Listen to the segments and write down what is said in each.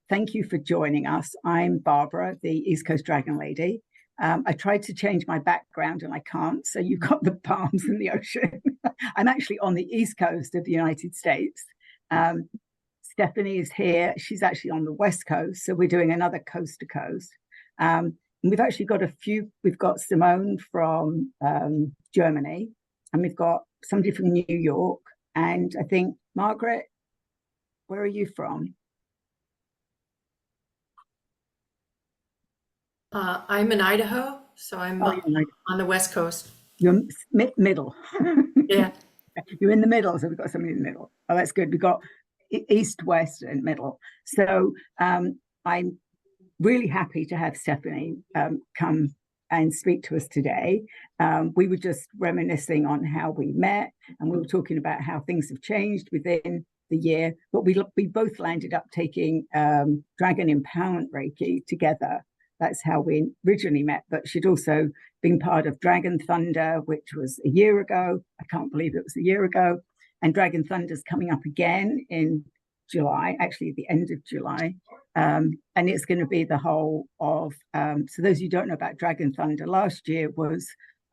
thank you for joining us. I'm Barbara, the East Coast Dragon Lady. I tried to change my background and I can't, so you've got the palms and the ocean. I'm actually on the East Coast of the United States. Stephanie is here. She's actually on the West Coast, so we're doing another coast to coast. We've actually got we've got Simone from Germany, and we've got somebody from New York, and I think, Margaret, where are you from? I'm in Idaho, so I'm on the West Coast. You're middle. Yeah. You're in the middle, so we've got somebody in the middle. Oh, that's good. We've got east, west, and middle. So I'm really happy to have Stephanie come and speak to us today. We were just reminiscing on how we met, and we were talking about how things have changed within the year, but we both landed up taking Dragon Empowerment Reiki together. That's how we originally met, but she'd also been part of Dragon Thunder, which was a year ago. I can't believe it was a year ago. And Dragon Thunder's coming up again in July, actually at the end of July. And it's going to be the whole of, so those who don't know about Dragon Thunder, last year was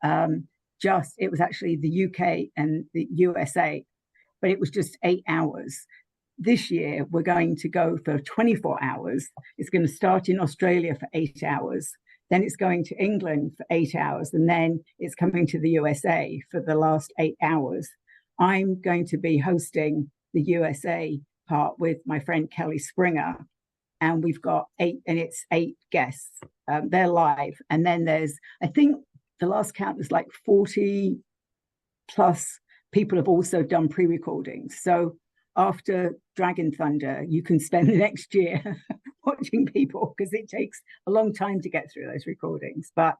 it was actually the UK and the USA, but it was just 8 hours. This year, we're going to go for 24 hours. It's going to start in Australia for 8 hours. Then it's going to England for 8 hours. And then it's coming to the USA for the last 8 hours. I'm going to be hosting the USA part with my friend Kelly Springer. And we've got 8 guests. They're live. And then there's, I think the last count was like 40 plus people have also done pre-recordings. So after Dragon Thunder, you can spend the next year watching people, because it takes a long time to get through those recordings. But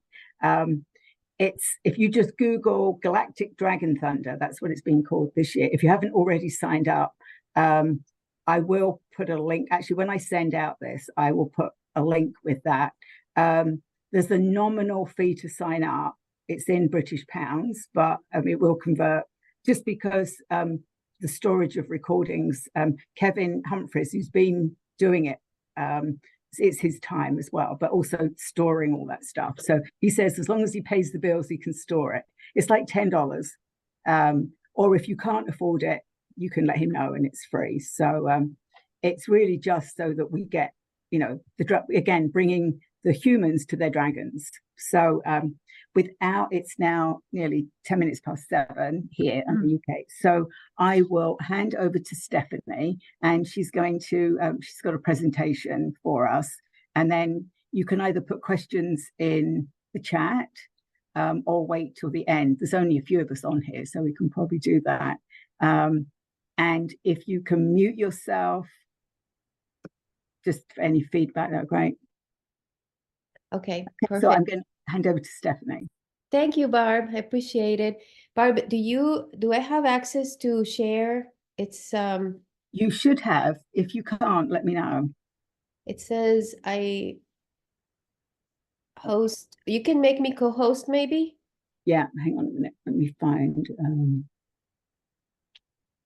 if you just Google Galactic Dragon Thunder, that's what it's been called this year. If you haven't already signed up, I will put a link. Actually, when I send out this, I will put a link with that. There's a nominal fee to sign up. It's in British pounds, but it will convert just because the storage of recordings. Kevin Humphreys, who's been doing it, it's his time as well, but also storing all that stuff. So he says as long as he pays the bills, he can store it. It's like $10. Or if you can't afford it, you can let him know and it's free. So it's really just so that we get, again, bringing the humans to their dragons. So it's now nearly 10 minutes past 7 here in the UK. So I will hand over to Stephanie, and she's got a presentation for us. And then you can either put questions in the chat or wait till the end. There's only a few of us on here, so we can probably do that. And if you can mute yourself, just for any feedback, that'd be great. Okay, perfect. So I'm going to hand over to Stephanie. Thank you, Barb. I appreciate it. Barb, do I have access to share? It's You should have. If you can't, let me know. It says I host. You can make me co-host, maybe? Yeah, hang on a minute. Let me find.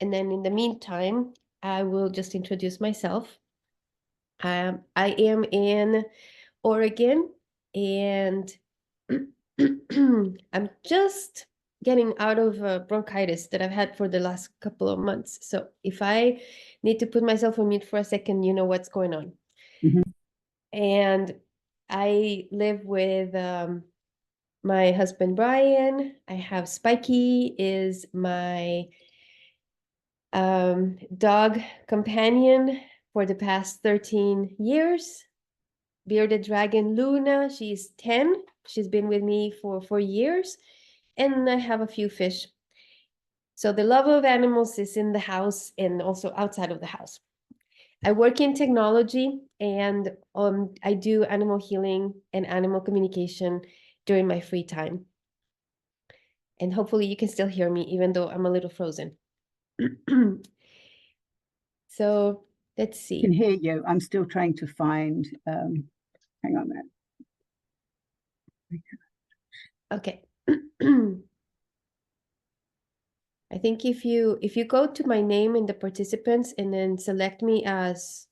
And then in the meantime, I will just introduce myself. I am in Oregon, and I'm just getting out of bronchitis that I've had for the last couple of months. So if I need to put myself on mute for a second, you know what's going on. Mm-hmm. And I live with my husband, Brian. I have Spiky, is my dog companion for the past 13 years. Bearded Dragon Luna, she's 10. She's been with me for 4 years. And I have a few fish. So the love of animals is in the house and also outside of the house. I work in technology, and I do animal healing and animal communication during my free time. And hopefully you can still hear me, even though I'm a little frozen. So let's see. I can hear you. I'm still trying to find, hang on a minute. Okay. I think if you go to my name in the participants and then select me as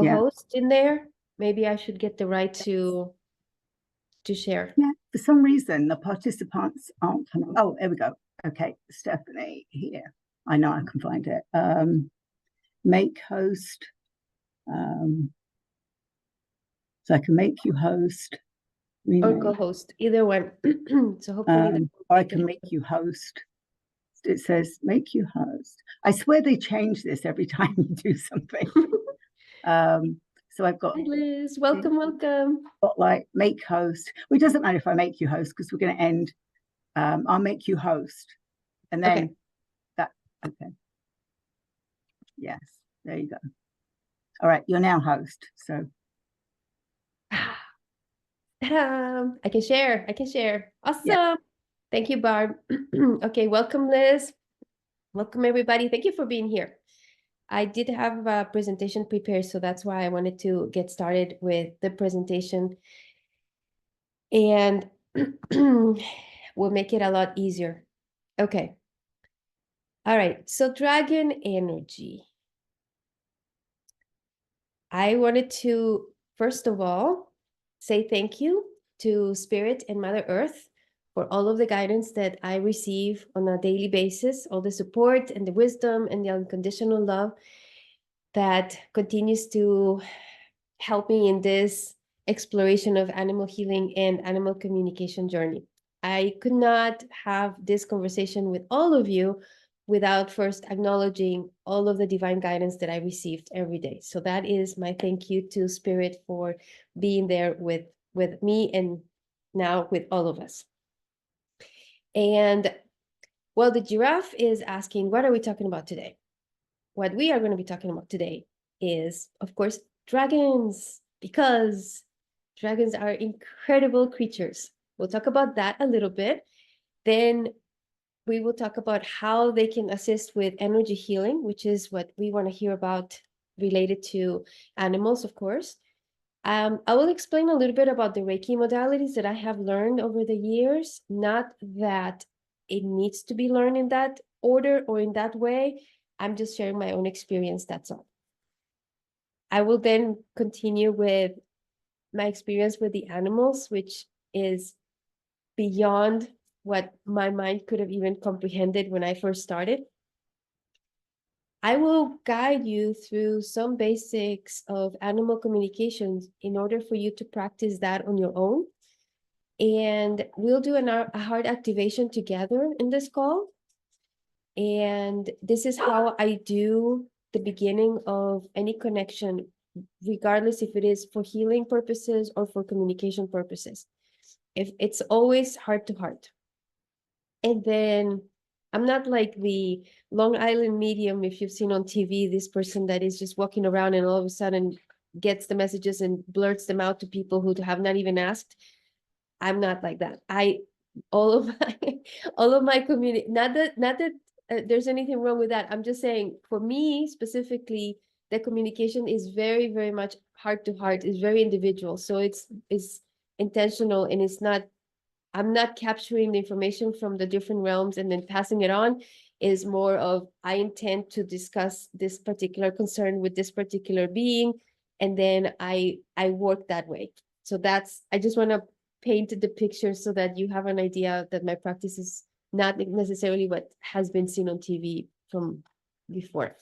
co-host in there. Maybe I should get the right to share. Yeah, for some reason, the participants aren't coming. Oh, there we go. Okay, Stephanie here. I know I can find it. Make host. So I can make you host. Or co-host, either one. So hopefully I can make you host. It says make you host. I swear they change this every time you do something. So I've got Hi, Liz. Welcome. Spotlight, make host. Well, it doesn't matter if I make you host because we're going to end. I'll make you host, and then okay. Yes, there you go. All right, you're now host. So I can share. Awesome. Yeah. Thank you, Barb. Okay, welcome, Liz. Welcome, everybody. Thank you for being here. I did have a presentation prepared, so that's why I wanted to get started with the presentation. And we'll make it a lot easier. Okay. All right, so dragon energy. I wanted to, first of all, say thank you to Spirit and Mother Earth for all of the guidance that I receive on a daily basis, all the support and the wisdom and the unconditional love that continues to help me in this exploration of animal healing and animal communication journey. I could not have this conversation with all of you without first acknowledging all of the divine guidance that I received every day. So that is my thank you to Spirit for being there with me and now with all of us. And well, the giraffe is asking, what are we talking about today? What we are going to be talking about today is, of course, dragons, because dragons are incredible creatures. We'll talk about that a little bit. Then we will talk about how they can assist with energy healing, which is what we want to hear about related to animals, of course. I will explain a little bit about the Reiki modalities that I have learned over the years. Not that it needs to be learned in that order or in that way. I'm just sharing my own experience, that's all. I will then continue with my experience with the animals, which is beyond what my mind could have even comprehended when I first started. I will guide you through some basics of animal communications in order for you to practice that on your own. And we'll do a heart activation together in this call. And this is how I do the beginning of any connection, regardless if it is for healing purposes or for communication purposes. If it's always heart to heart. And then I'm not like the Long Island medium, if you've seen on TV, this person that is just walking around and all of a sudden gets the messages and blurts them out to people who have not even asked. I'm not like that. All of my community, not that there's anything wrong with that. I'm just saying, for me specifically, the communication is very, very much heart to heart, is very individual. So it's intentional, and it's not, I'm not capturing the information from the different realms and then passing it on. Is more of, I intend to discuss this particular concern with this particular being, and then I work that way. So that's, I just want to paint the picture so that you have an idea that my practice is not necessarily what has been seen on TV from before.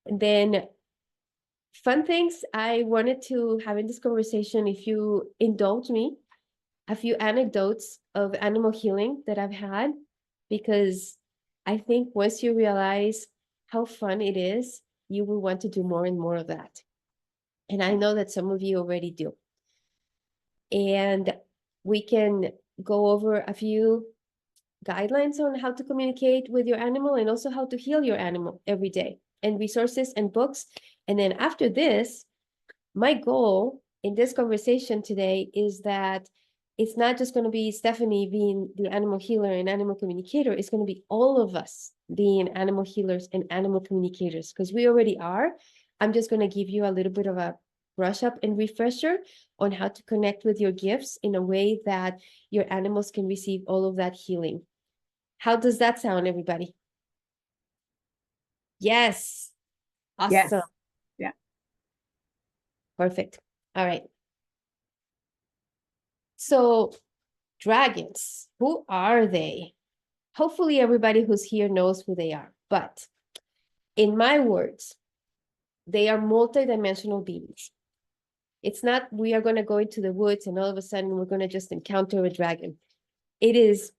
And then fun things I wanted to have in this conversation, if you indulge me, a few anecdotes of animal healing that I've had, because I think once you realize how fun it is, you will want to do more and more of that. And I know that some of you already do. And we can go over a few guidelines on how to communicate with your animal and also how to heal your animal every day, and resources and books. And then after this, my goal in this conversation today is that it's not just going to be Stephanie being the animal healer and animal communicator. It's going to be all of us being animal healers and animal communicators, because we already are. I'm just going to give you a little bit of a brush up and refresher on how to connect with your gifts in a way that your animals can receive all of that healing. How does that sound, everybody? Yes. Awesome. Yes. Perfect. All right. So dragons, who are they? Hopefully everybody who's here knows who they are, but in my words, they are multidimensional beings. It's not we are going to go into the woods and all of a sudden we're going to just encounter a dragon. It is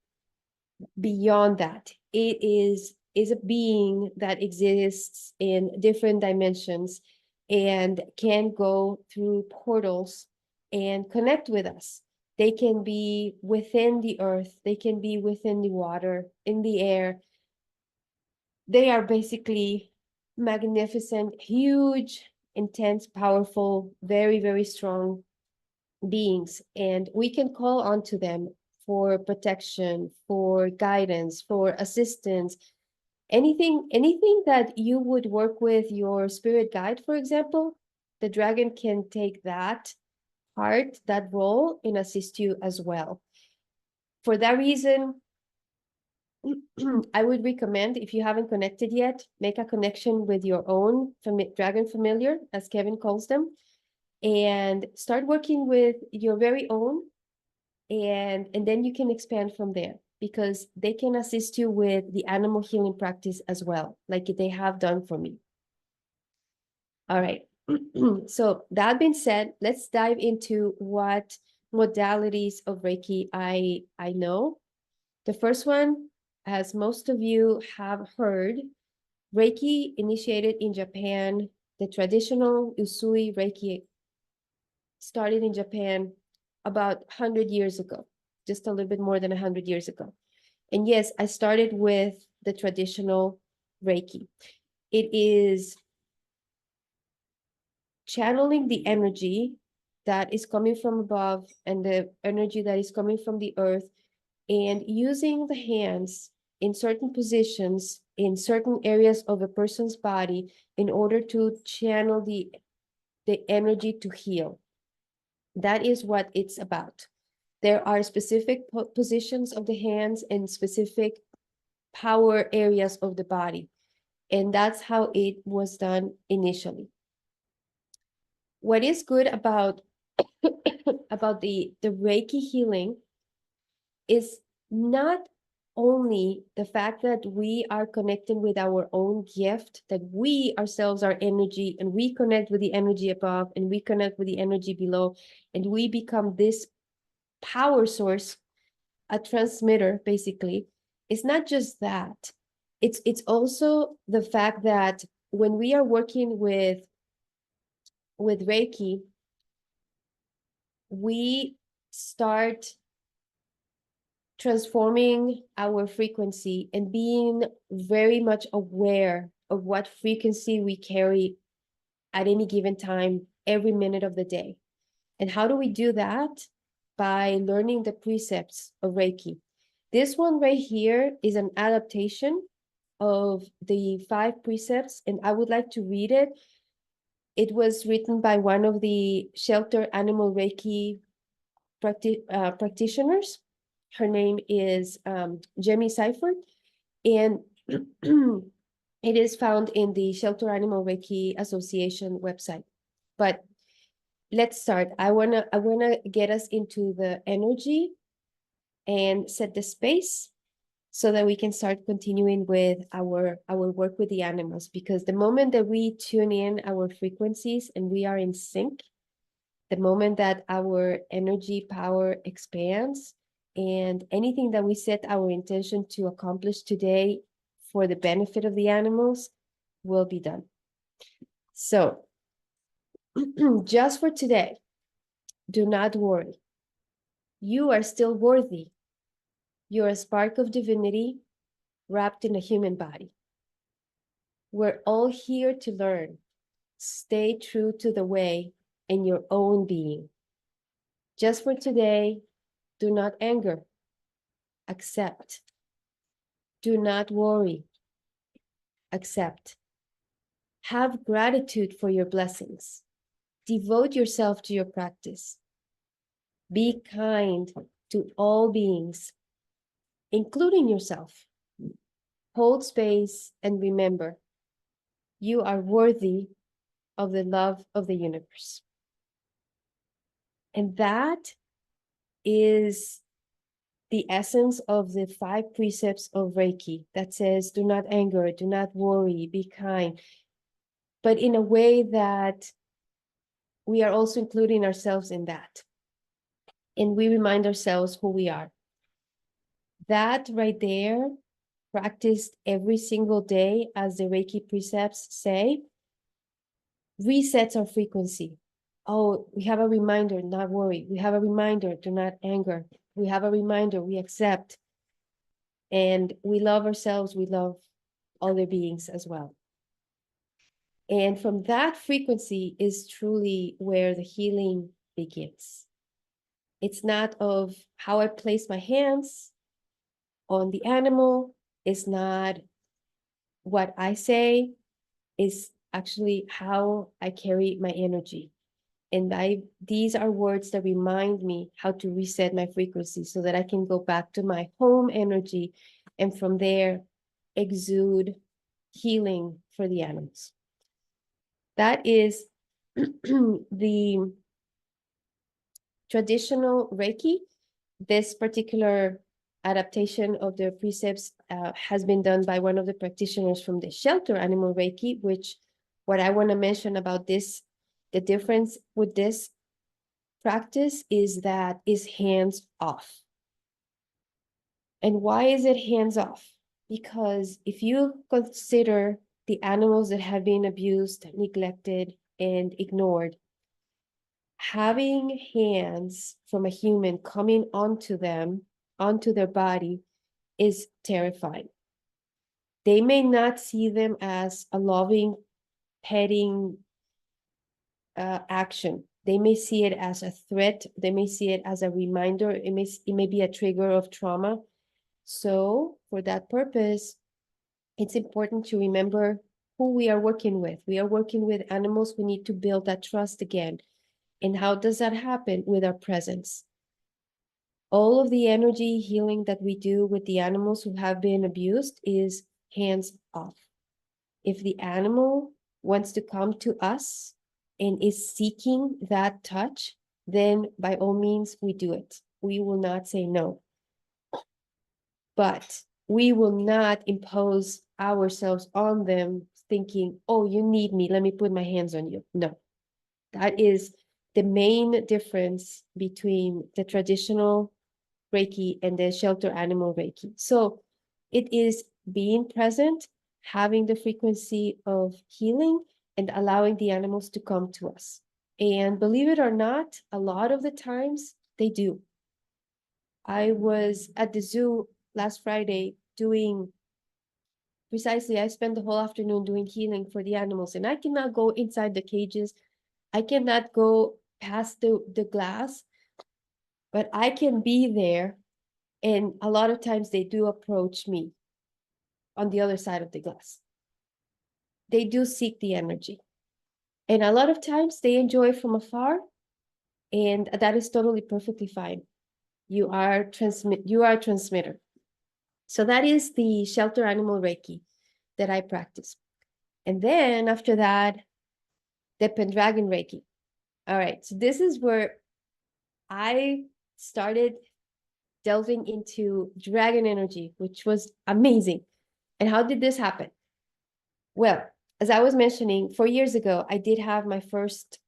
beyond that. It is a being that exists in different dimensions and can go through portals and connect with us. They can be within the earth, they can be within the water, in the air. They are basically magnificent, huge, intense, powerful, very, very strong beings. And we can call on to them for protection, for guidance, for assistance, anything that you would work with your spirit guide, for example. The dragon can take that part, that role, and assist you as well. For that reason, I would recommend, if you haven't connected yet, make a connection with your own dragon familiar, as Kevin calls them, and start working with your very own, and then you can expand from there, because they can assist you with the animal healing practice as well, like they have done for me. All right. So that being said, let's dive into what modalities of Reiki I know. The first one, as most of you have heard, Reiki initiated in Japan. The traditional Usui Reiki started in Japan about 100 years ago, just a little bit more than 100 years ago. And yes, I started with the traditional Reiki. It is channeling the energy that is coming from above and the energy that is coming from the earth, and using the hands in certain positions in certain areas of a person's body in order to channel the energy to heal. That is what it's about. There are specific positions of the hands and specific power areas of the body. And that's how it was done initially. What is good about the Reiki healing is not only the fact that we are connecting with our own gift, that we ourselves are energy, and we connect with the energy above, and we connect with the energy below, and we become this power source, a transmitter, basically. It's not just that. It's also the fact that when we are working with Reiki, we start transforming our frequency and being very much aware of what frequency we carry at any given time, every minute of the day. And how do we do that? By learning the precepts of Reiki. This one right here is an adaptation of the 5 precepts, and I would like to read it. It was written by one of the shelter animal Reiki practitioners. Her name is Jemmy Seifert, and it is found in the Shelter Animal Reiki Association website. But let's start. I wanna get us into the energy and set the space so that we can start continuing with our work with the animals. Because the moment that we tune in our frequencies and we are in sync, the moment that our energy power expands, and anything that we set our intention to accomplish today for the benefit of the animals will be done. So just for today, do not worry. You are still worthy. You're a spark of divinity wrapped in a human body. We're all here to learn. Stay true to the way in your own being. Just for today, do not anger. Accept. Do not worry. Accept. Have gratitude for your blessings. Devote yourself to your practice. Be kind to all beings, including yourself. Hold space and remember, you are worthy of the love of the universe. And that is the essence of the 5 precepts of Reiki that says, do not anger, do not worry, be kind, but in a way that we are also including ourselves in that. And we remind ourselves who we are. That right there, practiced every single day, as the Reiki precepts say, resets our frequency. Oh, we have a reminder, not worry. We have a reminder, do not anger. We have a reminder, we accept. And we love ourselves, we love other beings as well. And from that frequency is truly where the healing begins. It's not of how I place my hands on the animal, it's not what I say, it's actually how I carry my energy. And these are words that remind me how to reset my frequency so that I can go back to my home energy and from there exude healing for the animals. That is the traditional Reiki. This particular adaptation of the precepts has been done by one of the practitioners from the shelter animal Reiki, which what I want to mention about this, the difference with this practice is that is hands off. And why is it hands off? Because if you consider the animals that have been abused, neglected, and ignored, having hands from a human coming onto them, onto their body, is terrifying. They may not see them as a loving, petting action. They may see it as a threat. They may see it as a reminder. It may be a trigger of trauma. So for that purpose, it's important to remember who we are working with. We are working with animals. We need to build that trust again. And how does that happen? With our presence. All of the energy healing that we do with the animals who have been abused is hands off. If the animal wants to come to us and is seeking that touch, then by all means, we do it. We will not say no. But we will not impose ourselves on them thinking, oh, you need me, let me put my hands on you. No, that is the main difference between the traditional Reiki and the shelter animal Reiki. So it is being present, having the frequency of healing, and allowing the animals to come to us. And believe it or not, a lot of the times they do. I was at the zoo last Friday I spent the whole afternoon doing healing for the animals, and I cannot go inside the cages. I cannot go past the glass, but I can be there. And a lot of times they do approach me on the other side of the glass. They do seek the energy. And a lot of times they enjoy from afar, and that is totally perfectly fine. You are a transmitter. So that is the shelter animal Reiki that I practice. And then after that, the Pendragon Reiki. All right, so this is where I started delving into dragon energy, which was amazing. And how did this happen? Well, as I was mentioning, 4 years ago, I did have my first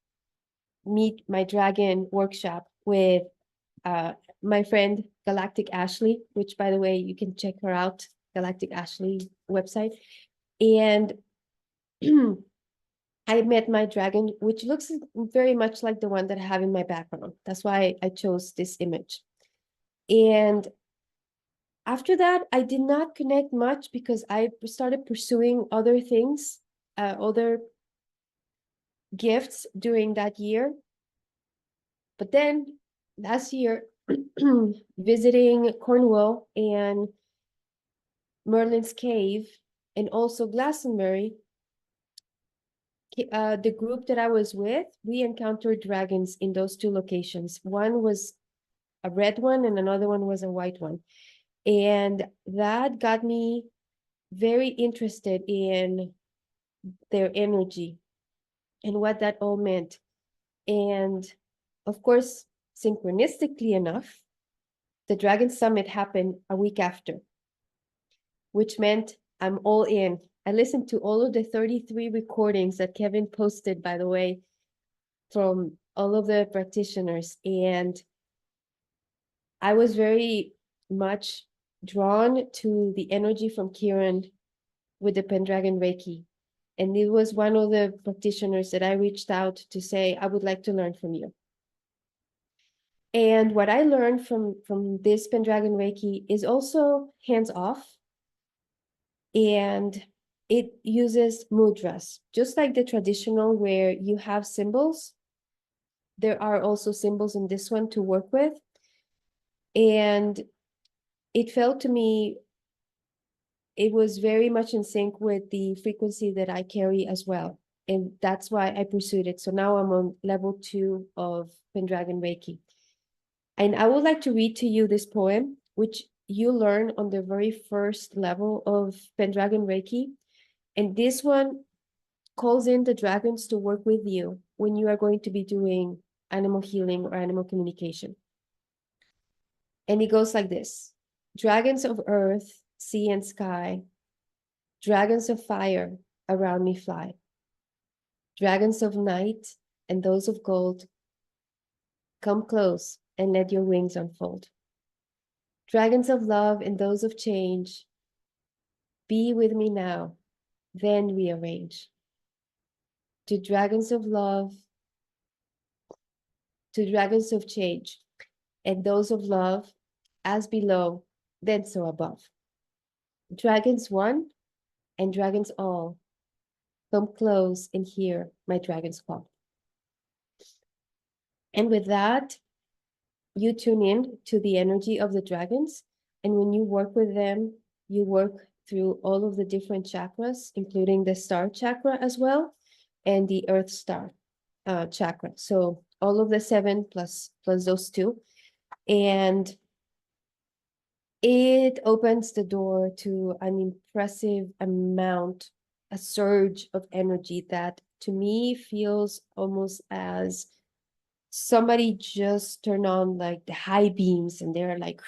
Meet My Dragon workshop with my friend Galactic Ashley, which, by the way, you can check her out, Galactic Ashley website. And I met my dragon, which looks very much like the one that I have in my background. That's why I chose this image. And after that, I did not connect much because I started pursuing other things, other gifts during that year. But then last year, visiting Cornwall and Merlin's Cave and also Glastonbury, the group that I was with, we encountered dragons in those 2 locations. One was a red one and another one was a white one. And that got me very interested in their energy and what that all meant. And of course, synchronistically enough, the Dragon Summit happened a week after, which meant I'm all in. I listened to all of the 33 recordings that Kevin posted, by the way, from all of the practitioners. And I was very much drawn to the energy from Kieran with the Pendragon Reiki. And it was one of the practitioners that I reached out to say, I would like to learn from you. And what I learned from this Pendragon Reiki is also hands-off. And it uses mudras, just like the traditional where you have symbols. There are also symbols in this one to work with. And it felt to me, it was very much in sync with the frequency that I carry as well. And that's why I pursued it. So now I'm on level 2 of Pendragon Reiki. And I would like to read to you this poem, which you learn on the very first level of Pendragon Reiki. And this one calls in the dragons to work with you when you are going to be doing animal healing or animal communication. And it goes like this: dragons of earth, sea, and sky, dragons of fire around me fly. Dragons of night and those of gold, come close and let your wings unfold. Dragons of love and those of change, be with me now, then rearrange. To dragons of love, to dragons of change, and those of love, as below, then so above. Dragons one and dragons all, come close and hear my dragon's call. And with that, you tune in to the energy of the dragons. And when you work with them, you work through all of the different chakras, including the star chakra as well, and the earth star chakra. So all of the 7 plus those 2. And it opens the door to an impressive amount, a surge of energy that to me feels almost as somebody just turned on like the high beams and they're like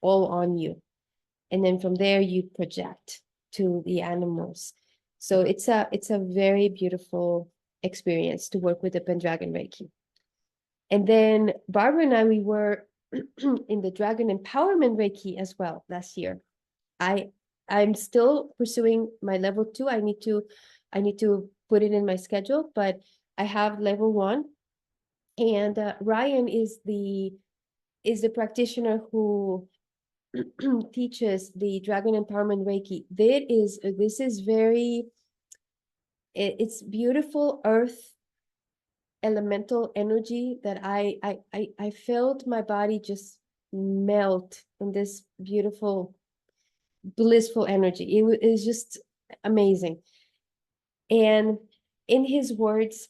all on you. And then from there you project to the animals. So it's a very beautiful experience to work with the Pendragon Reiki. And then Barbara and I, we were in the Dragon Empowerment Reiki as well last year. I'm still pursuing my level 2. I need to put it in my schedule, but I have level 1. And Ryan is the practitioner who teaches the Dragon Empowerment Reiki. This is very, it's beautiful earth elemental energy that I felt my body just melt in this beautiful, blissful energy. It was just amazing. And in his words,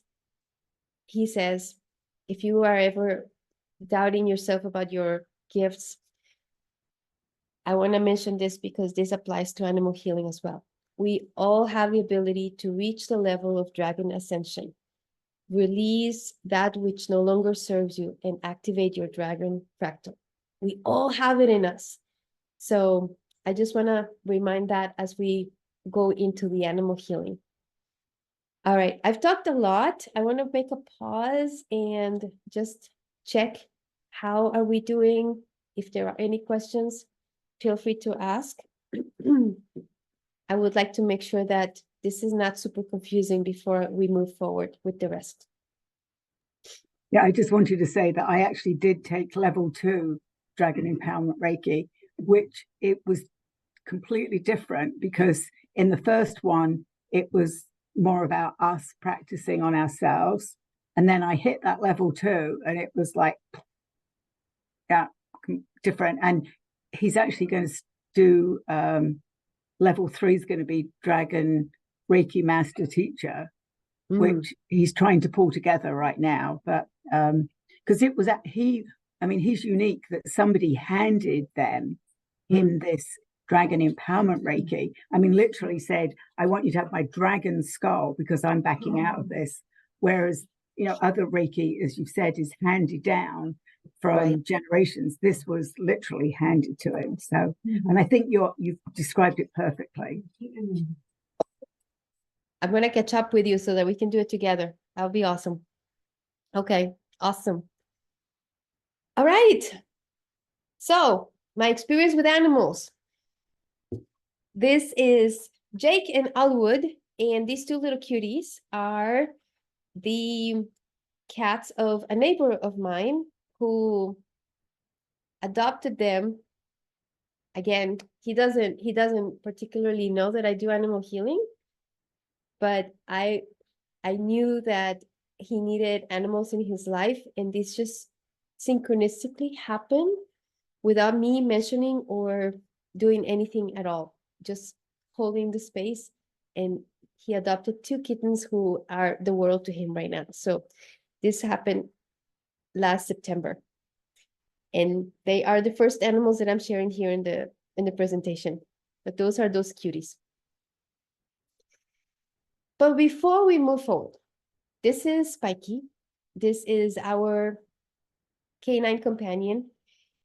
he says, if you are ever doubting yourself about your gifts, I want to mention this because this applies to animal healing as well. We all have the ability to reach the level of dragon ascension. Release that which no longer serves you and activate your dragon fractal. We all have it in us. So I just want to remind that as we go into the animal healing. All right, I've talked a lot. I want to make a pause and just check how are we doing. If there are any questions, feel free to ask. I would like to make sure that this is not super confusing before we move forward with the rest. Yeah, I just wanted to say that I actually did take level 2 Dragon Empowerment Reiki, which it was completely different because in the first one, it was more about us practicing on ourselves. And then I hit that level 2 and it was like, yeah, different. And he's actually going to do level 3 is going to be Dragon Reiki Master Teacher, which he's trying to pull together right now. But because it was he's unique that somebody handed him this Dragon Empowerment Reiki. I mean, literally said, I want you to have my dragon skull because I'm backing out of this. Whereas, other Reiki, as you've said, is handed down. from Right. generations. This was literally handed to him. So, and I think you've described it perfectly. I'm gonna catch up with you so that we can do it together. That'll be awesome. Okay, awesome. All right. So my experience with animals. This is Jake and Alwood, and these two little cuties are the cats of a neighbor of mine who adopted them. Again, he doesn't particularly know that I do animal healing, but I knew that he needed animals in his life, and this just synchronistically happened without me mentioning or doing anything at all, just holding the space. And he adopted two kittens who are the world to him right now. So this happened last September. And they are the first animals that I'm sharing here in the presentation. But those are those cuties. But before we move forward, this is Spiky. This is our canine companion.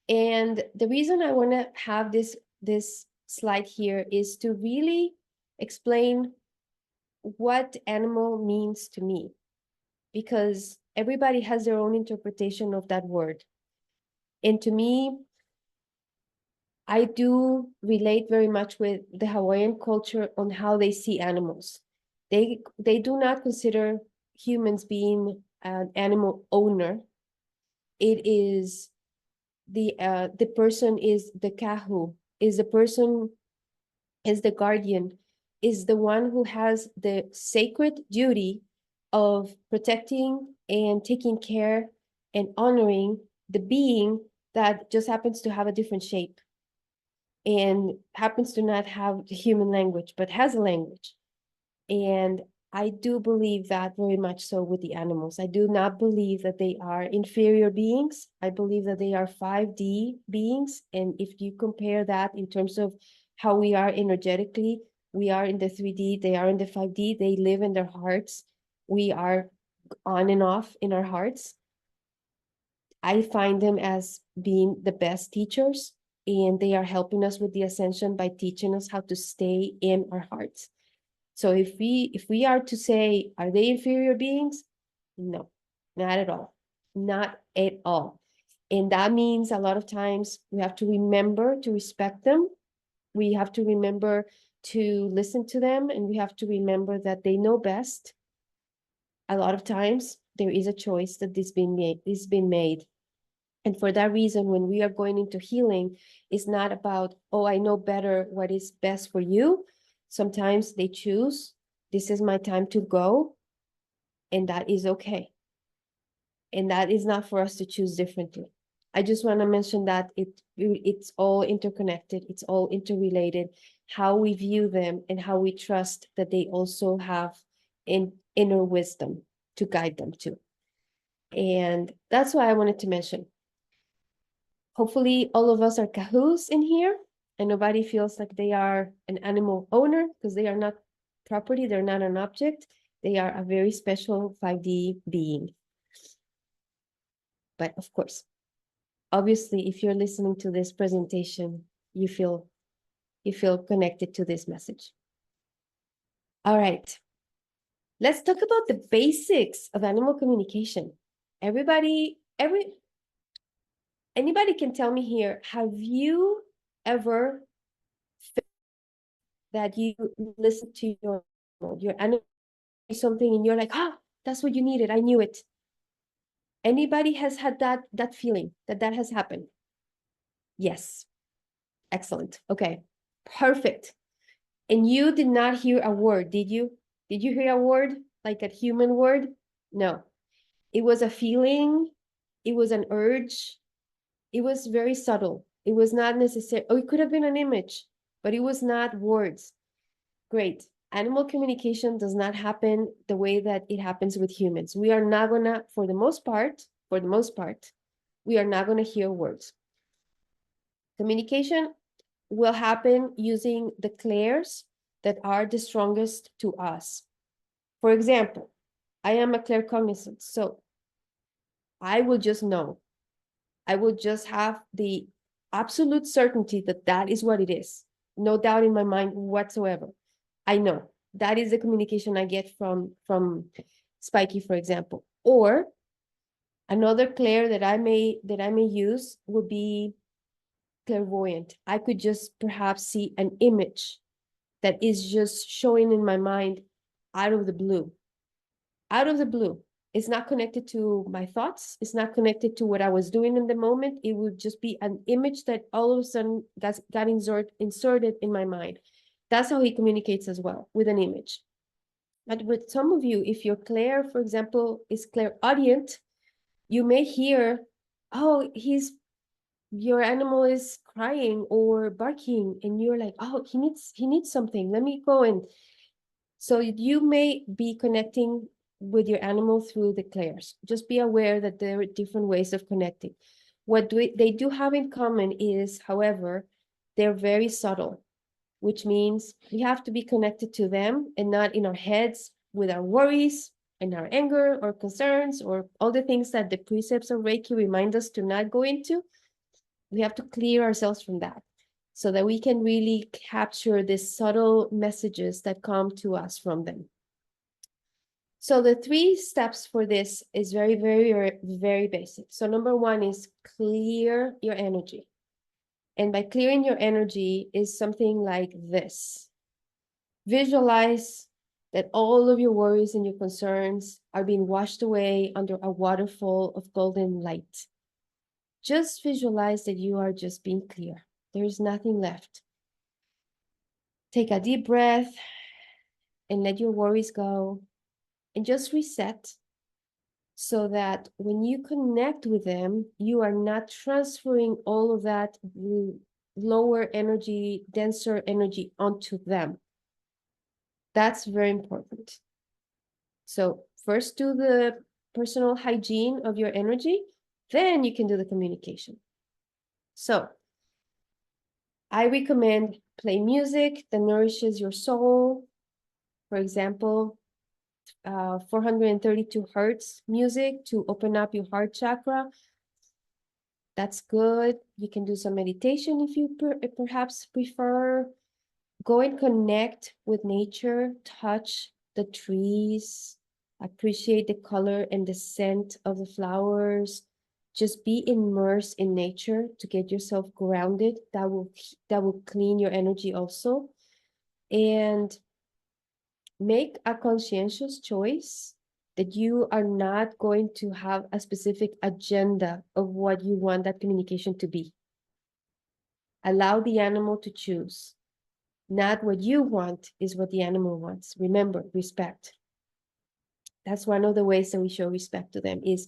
And the reason I want to have this slide here is to really explain what animal means to me, because everybody has their own interpretation of that word. And to me, I do relate very much with the Hawaiian culture on how they see animals. They do not consider humans being an animal owner. It is the person is the kahu, is the person, is the guardian, is the one who has the sacred duty of protecting and taking care and honoring the being that just happens to have a different shape and happens to not have the human language, but has a language. And I do believe that very much so with the animals. I do not believe that they are inferior beings. I believe that they are 5D beings. And if you compare that in terms of how we are energetically, we are in the 3D, they are in the 5D, they live in their hearts. We are on and off in our hearts. I find them as being the best teachers, and they are helping us with the ascension by teaching us how to stay in our hearts. So if we are to say, are they inferior beings? No, not at all. Not at all. And that means a lot of times we have to remember to respect them. We have to remember to listen to them, and we have to remember that they know best. A lot of times there is a choice that is being made. And for that reason, when we are going into healing, it's not about, oh, I know better what is best for you. Sometimes they choose, this is my time to go, and that is okay. And that is not for us to choose differently. I just want to mention that it's all interconnected, it's all interrelated, how we view them and how we trust that they also have inner wisdom to guide them to. And that's why I wanted to mention. Hopefully all of us are kahus in here and nobody feels like they are an animal owner, because they are not property, they're not an object. They are a very special 5D being. But of course, obviously, if you're listening to this presentation, you feel connected to this message. All right. Let's talk about the basics of animal communication. Anybody can tell me here, have you ever felt that you listen to your animal something and you're like, that's what you needed, I knew it? Anybody has had that feeling that has happened? Yes. Excellent. Okay. Perfect. And you did not hear a word, did you? Did you hear a word, like a human word? No. It was a feeling. It was an urge. It was very subtle. It was not necessary. Oh, it could have been an image, but it was not words. Great. Animal communication does not happen the way that it happens with humans. We are not gonna, for the most part, we are not gonna hear words. Communication will happen using the clairs that are the strongest to us. For example, I am a claircognizant, so I will just know. I will just have the absolute certainty that that is what it is. No doubt in my mind whatsoever. I know that is the communication I get from Spiky, for example. Or another clair that I may use would be clairvoyant. I could just perhaps see an image that is just showing in my mind out of the blue. Out of the blue. It's not connected to my thoughts. It's not connected to what I was doing in the moment. It would just be an image that all of a sudden got inserted in my mind. That's how he communicates as well, with an image. But with some of you, if your clair, for example, is clairaudient, you may hear, oh, your animal is crying or barking, and you're like, oh, he needs something. Let me go in. So you may be connecting with your animal through the clairs. Just be aware that there are different ways of connecting. What they do have in common is, however, they're very subtle, which means we have to be connected to them and not in our heads with our worries and our anger or concerns or all the things that the precepts of Reiki remind us to not go into. We have to clear ourselves from that so that we can really capture the subtle messages that come to us from them. So the 3 steps for this is very, very, very basic. So number 1 is clear your energy. And by clearing your energy is something like this. Visualize that all of your worries and your concerns are being washed away under a waterfall of golden light. Just visualize that you are just being clear. There is nothing left. Take a deep breath and let your worries go. And just reset so that when you connect with them, you are not transferring all of that lower energy, denser energy onto them. That's very important. So first do the personal hygiene of your energy, then you can do the communication. So I recommend play music that nourishes your soul. For example, 432 hertz music to open up your heart chakra. That's good. You can do some meditation if you perhaps prefer. Go and connect with nature, touch the trees, appreciate the color and the scent of the flowers. Just be immersed in nature to get yourself grounded. That will clean your energy also. And make a conscientious choice that you are not going to have a specific agenda of what you want that communication to be. Allow the animal to choose. Not what you want is what the animal wants. Remember, respect. That's one of the ways that we show respect to them, is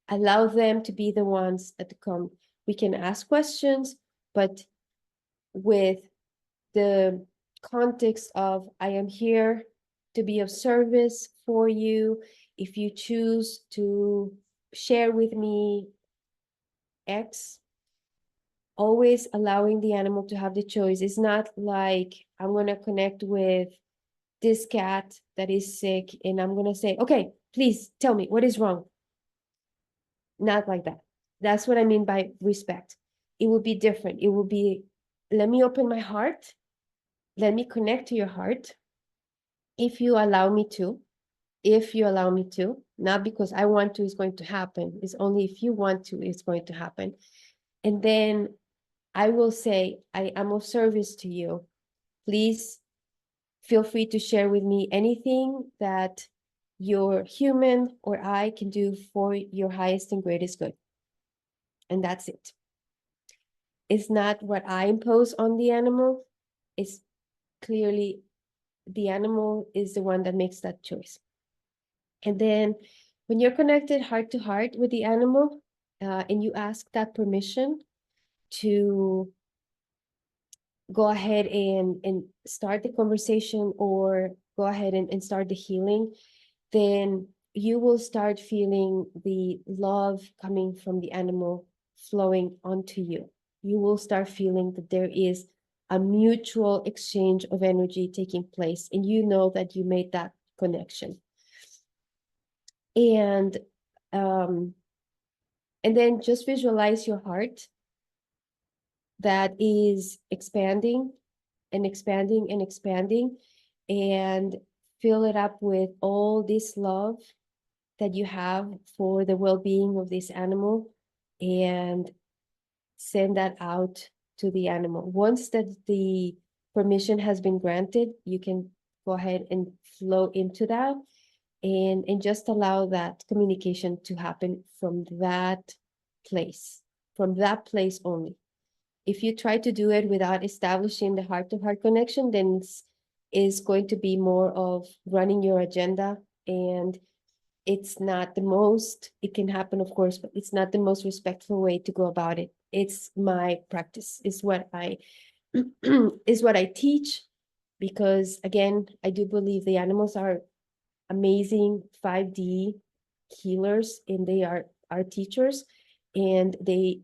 allow them to be the ones that come. We can ask questions, but with the context of, I am here to be of service for you. If you choose to share with me X, always allowing the animal to have the choice. It's not like I'm going to connect with this cat that is sick and I'm going to say, okay, please tell me what is wrong. Not like that. That's what I mean by respect. It will be different. It will be, let me open my heart. Let me connect to your heart. If you allow me to, not because I want to, it's going to happen. It's only if you want to, it's going to happen. And then I will say, I am of service to you. Please feel free to share with me anything that your human or I can do for your highest and greatest good. And that's it. It's not what I impose on the animal. It's clearly the animal is the one that makes that choice. And then when you're connected heart to heart with the animal, and you ask that permission to go ahead and start the conversation or go ahead and start the healing, then you will start feeling the love coming from the animal flowing onto you. You will start feeling that there is a mutual exchange of energy taking place, and you know that you made that connection. And And then just visualize your heart that is expanding and expanding and expanding, and fill it up with all this love that you have for the well-being of this animal, and send that out to the animal. Once that the permission has been granted, you can go ahead and flow into that, and just allow that communication to happen from that place only. If you try to do it without establishing the heart-to-heart connection, then it's going to be more of running your agenda, and it's not the most, it can happen, of course, but it's not the most respectful way to go about it. It's my practice, is what I is what I teach, because again, I do believe the animals are amazing 5D healers, and they are our teachers, and they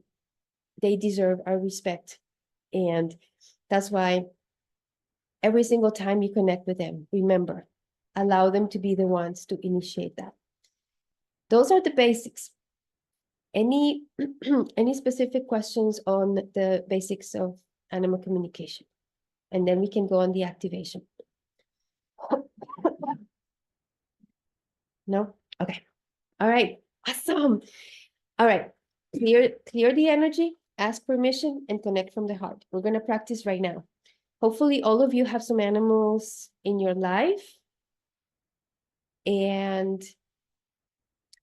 deserve our respect. And that's why every single time you connect with them, remember, allow them to be the ones to initiate that. Those are the basics. Any any specific questions on the basics of animal communication? And then we can go on the activation. No? Okay. All right. Awesome. All right. Clear the energy, ask permission, and connect from the heart. We're going to practice right now. Hopefully all of you have some animals in your life. And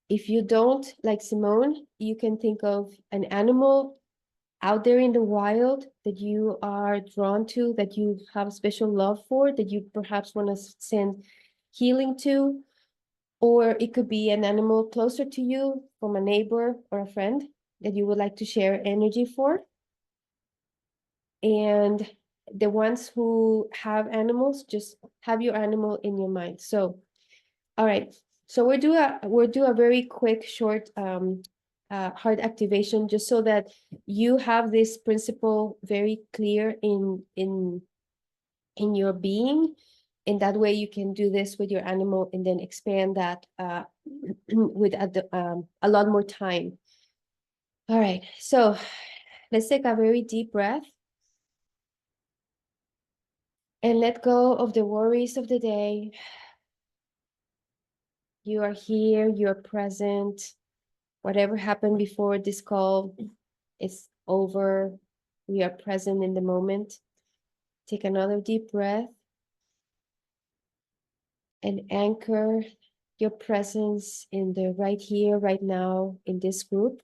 if you don't, like Simone, you can think of an animal out there in the wild that you are drawn to, that you have special love for, that you perhaps want to send healing to. Or it could be an animal closer to you, from a neighbor or a friend that you would like to share energy for. And the ones who have animals, just have your animal in your mind. So, all right. So we'll do a very quick, short heart activation, just so that you have this principle very clear in your being. And that way you can do this with your animal, and then expand that with a lot more time. All right, so let's take a very deep breath and let go of the worries of the day. You are here, you're present. Whatever happened before this call is over. We are present in the moment. Take another deep breath and anchor your presence in the right here, right now, in this group,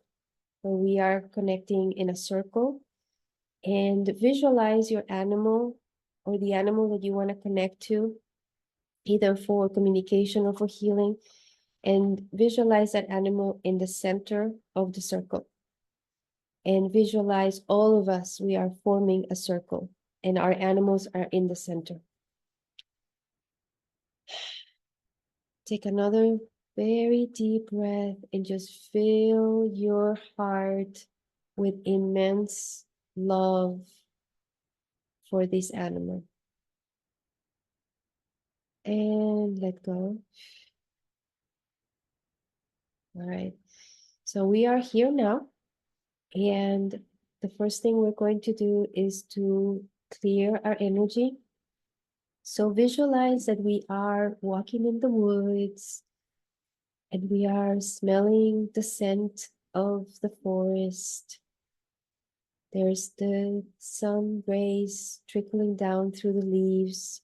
where we are connecting in a circle. And visualize your animal, or the animal that you want to connect to, either for communication or for healing. And visualize that animal in the center of the circle. And visualize all of us, we are forming a circle, and our animals are in the center. Take another very deep breath and just fill your heart with immense love for this animal. And let go. All right. So we are here now. And the first thing we're going to do is to clear our energy. So visualize that we are walking in the woods, and we are smelling the scent of the forest. There's the sun rays trickling down through the leaves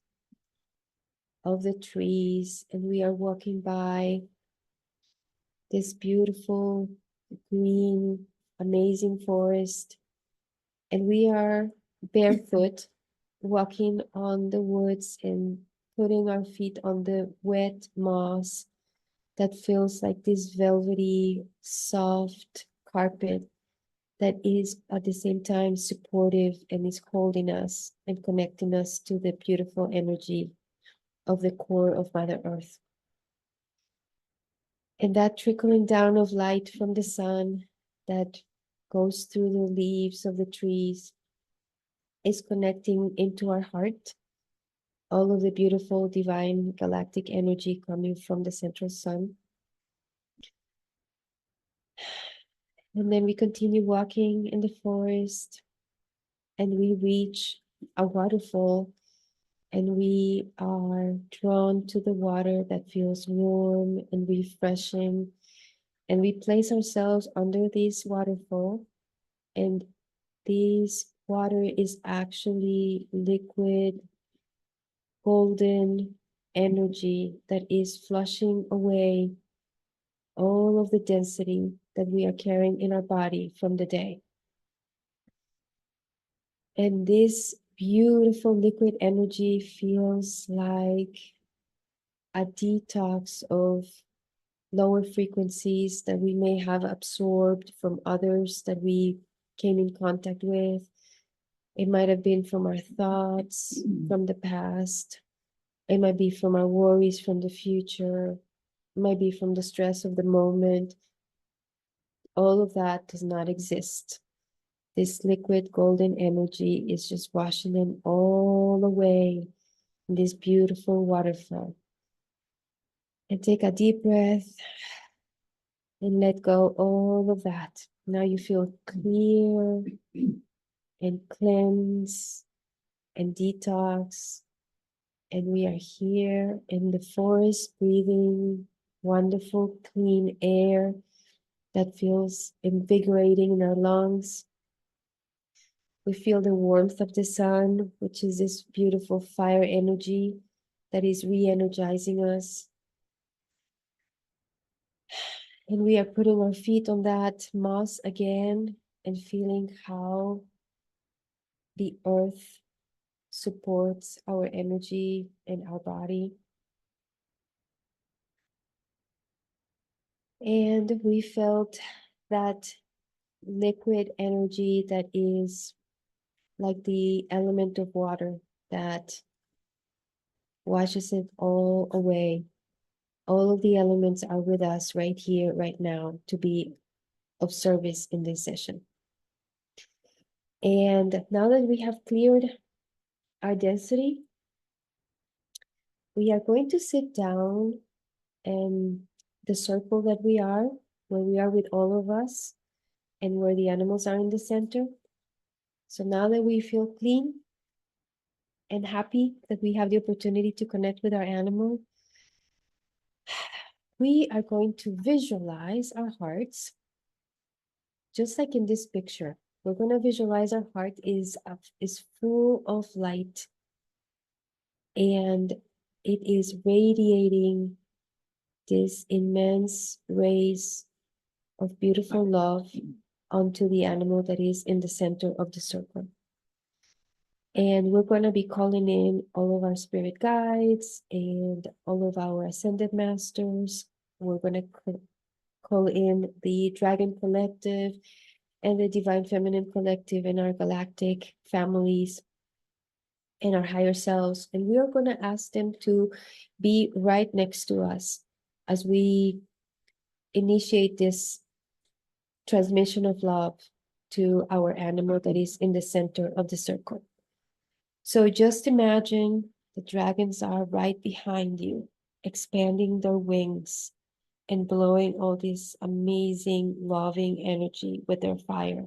of the trees, and we are walking by this beautiful, green, amazing forest. And we are barefoot, walking on the woods and putting our feet on the wet moss that feels like this velvety, soft carpet that is at the same time supportive and is holding us and connecting us to the beautiful energy of the core of Mother Earth. And that trickling down of light from the sun that goes through the leaves of the trees is connecting into our heart. All of the beautiful divine galactic energy coming from the central sun. And then we continue walking in the forest, and we reach a waterfall, and we are drawn to the water that feels warm and refreshing. And we place ourselves under this waterfall, and this water is actually liquid, golden energy that is flushing away all of the density that we are carrying in our body from the day. And this beautiful liquid energy feels like a detox of lower frequencies that we may have absorbed from others that we came in contact with. It might have been from our thoughts from the past. It might be from our worries from the future. It might be from the stress of the moment. All of that does not exist. This liquid golden energy is just washing them all away in this beautiful waterfall. And take a deep breath and let go all of that. Now you feel clear and cleanse and detox. And we are here in the forest breathing wonderful clean air that feels invigorating in our lungs. We feel the warmth of the sun, which is this beautiful fire energy that is re-energizing us. And we are putting our feet on that moss again and feeling how the earth supports our energy and our body. And we felt that liquid energy that is like the element of water that washes it all away. All of the elements are with us right here, right now, to be of service in this session. And now that we have cleared our density, we are going to sit down in the circle that we are, where we are with all of us, and where the animals are in the center. So now that we feel clean and happy that we have the opportunity to connect with our animal, we are going to visualize our hearts, just like in this picture. We're going to visualize our heart is full of light, and it is radiating this immense rays of beautiful love onto the animal that is in the center of the circle. And we're going to be calling in all of our spirit guides and all of our ascended masters. We're going to call in the Dragon Collective and the Divine Feminine Collective and our galactic families and our higher selves. And we are going to ask them to be right next to us as we initiate this transmission of love to our animal that is in the center of the circle. So just imagine the dragons are right behind you, expanding their wings and blowing all this amazing, loving energy with their fire.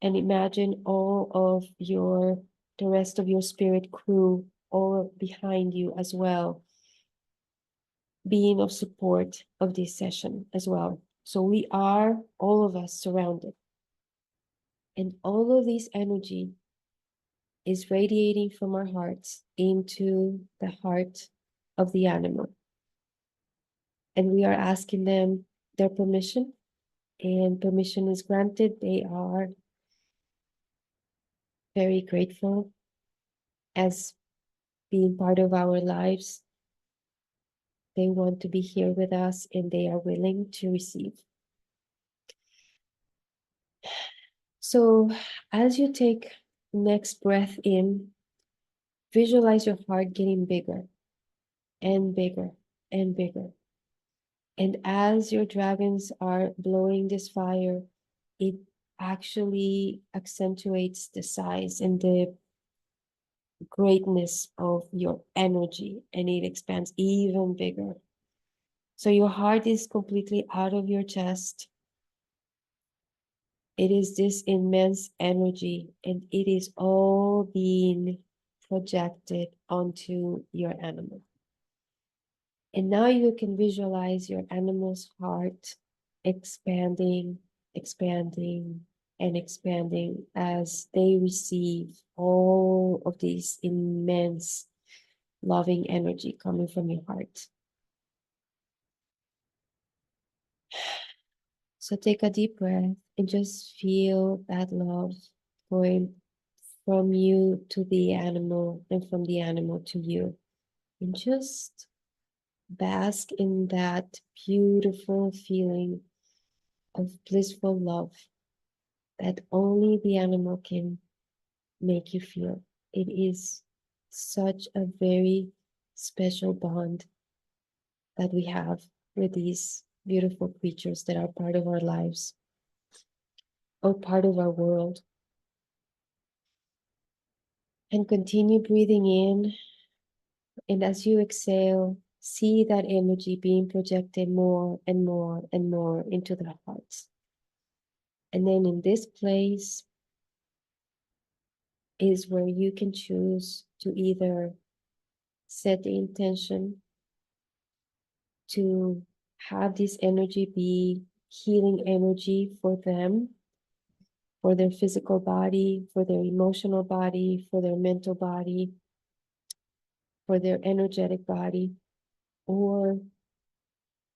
And imagine all of the rest of your spirit crew all behind you as well, being of support of this session as well. So we are, all of us, surrounded. And all of this energy is radiating from our hearts into the heart of the animal. And we are asking them their permission, and permission is granted. They are very grateful as being part of our lives. They want to be here with us, and they are willing to receive. So as you take next breath in, visualize your heart getting bigger and bigger and bigger. And as your dragons are blowing this fire, it actually accentuates the size and the greatness of your energy, and it expands even bigger. So your heart is completely out of your chest, It is this immense energy, and it is all being projected onto your animal. And now you can visualize your animal's heart expanding, expanding, and expanding as they receive all of this immense loving energy coming from your heart. So take a deep breath and just feel that love going from you to the animal and from the animal to you. And just bask in that beautiful feeling of blissful love that only the animal can make you feel. It is such a very special bond that we have with these beautiful creatures that are part of our lives or part of our world. And continue breathing in. And as you exhale, see that energy being projected more and more and more into the hearts. And then in this place is where you can choose to either set the intention to have this energy be healing energy for them, for their physical body, for their emotional body, for their mental body, for their energetic body. Or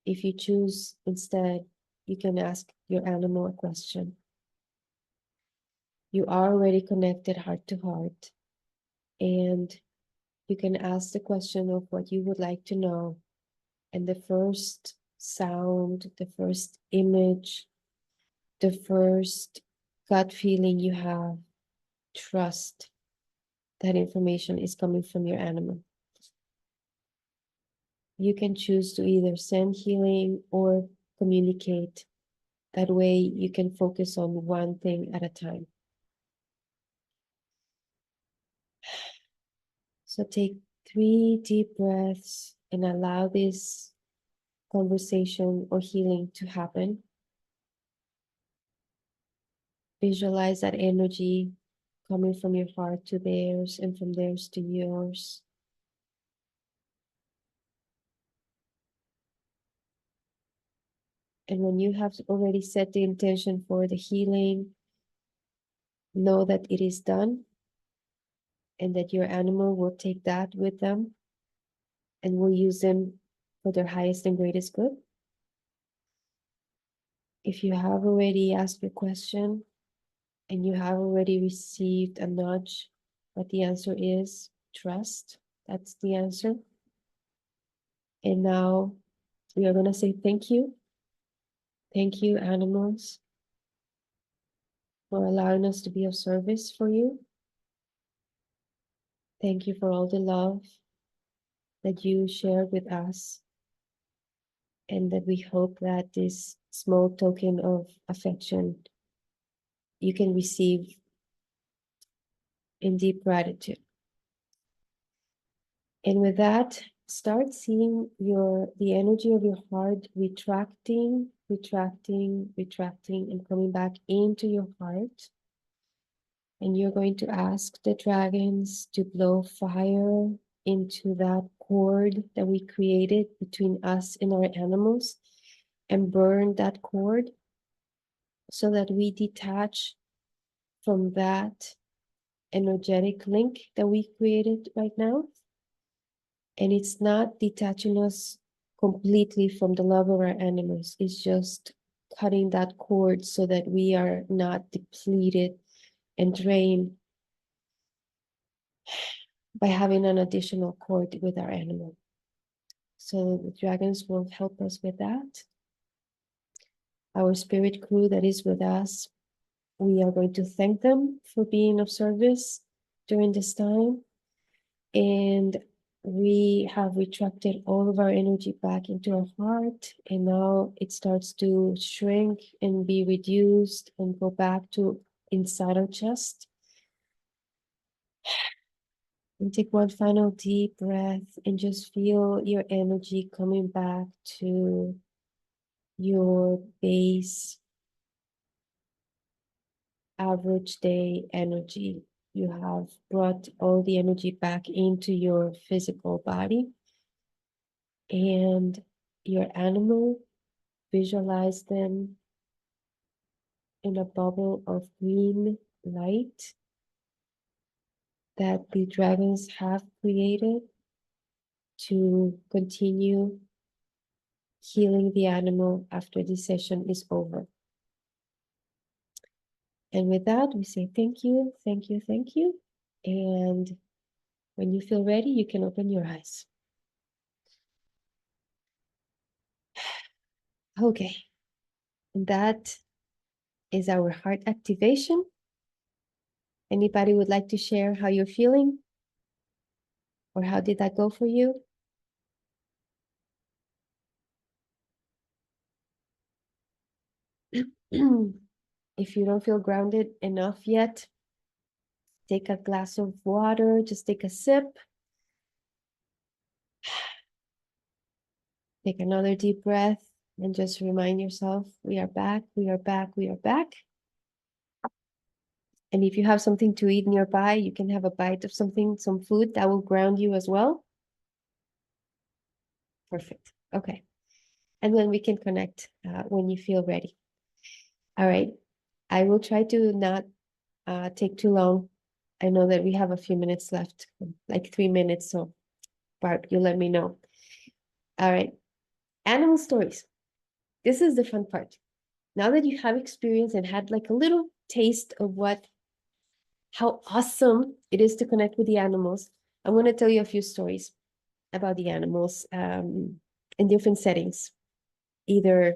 if you choose instead, you can ask your animal a question. You are already connected heart to heart, and you can ask the question of what you would like to know. And the first sound, the first image, the first gut feeling you have, trust that information is coming from your animal. You can choose to either send healing or communicate. That way you can focus on one thing at a time. So take 3 deep breaths and allow this conversation or healing to happen. Visualize that energy coming from your heart to theirs and from theirs to yours. And when you have already set the intention for the healing, know that it is done and that your animal will take that with them and will use them for their highest and greatest good. If you have already asked your question and you have already received a nudge, but the answer is trust, that's the answer. And now we are going to say thank you. Thank you, animals, for allowing us to be of service for you. Thank you for all the love that you shared with us, and that we hope that this small token of affection you can receive in deep gratitude. And with that, start seeing the energy of your heart retracting, and coming back into your heart. And you're going to ask the dragons to blow fire into that cord that we created between us and our animals and burn that cord so that we detach from that energetic link that we created right now. And it's not detaching us completely from the love of our animals. It's just cutting that cord so that we are not depleted and drained by having an additional cord with our animal. So the dragons will help us with that. Our spirit crew that is with us, we are going to thank them for being of service during this time. And we have retracted all of our energy back into our heart, and now it starts to shrink and be reduced and go back to inside our chest. And take one final deep breath and just feel your energy coming back to your base average day energy. You have brought all the energy back into your physical body, and your animal, visualize them in a bubble of green light that the dragons have created to continue healing the animal after the session is over. And with that, we say thank you, thank you, thank you. And when you feel ready, you can open your eyes. Okay, and that is our heart activation. Anybody would like to share how you're feeling? Or how did that go for you? If you don't feel grounded enough yet, take a glass of water, just take a sip. Take another deep breath and just remind yourself, we are back, we are back, we are back. And if you have something to eat nearby, you can have a bite of something, some food that will ground you as well. Perfect. Okay. And then we can connect when you feel ready. All right. I will try to not take too long. I know that we have a few minutes left, like 3 minutes. So Barb, you let me know. All right. Animal stories. This is the fun part. Now that you have experience and had like a little taste of how awesome it is to connect with the animals, I'm going to tell you a few stories about the animals in different settings, either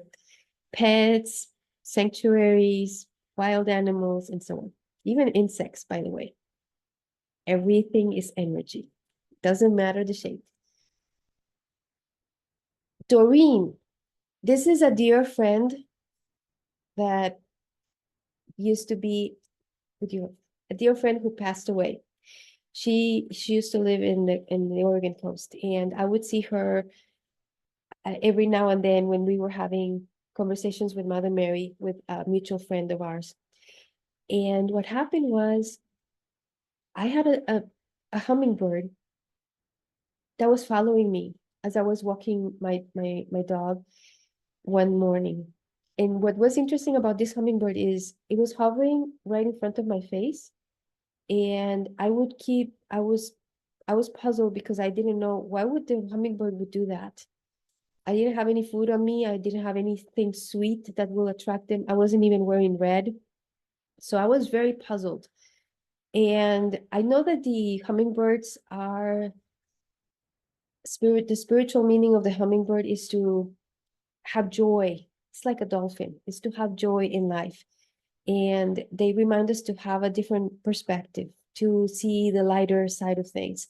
pets, sanctuaries, wild animals, and so on. Even insects, by the way. Everything is energy. Doesn't matter the shape. Doreen, this is a dear friend that used to be with you, a dear friend who passed away. She used to live in the Oregon coast, and I would see her every now and then when we were having conversations with Mother Mary, with a mutual friend of ours. And what happened was, I had a hummingbird that was following me as I was walking my dog one morning. And what was interesting about this hummingbird is it was hovering right in front of my face. And I was puzzled because I didn't know why would the hummingbird would do that. I didn't have any food on me. I didn't have anything sweet that will attract them. I wasn't even wearing red. So I was very puzzled. And I know that the hummingbirds are the spiritual meaning of the hummingbird is to have joy. It's like a dolphin. It's to have joy in life. And they remind us to have a different perspective, to see the lighter side of things.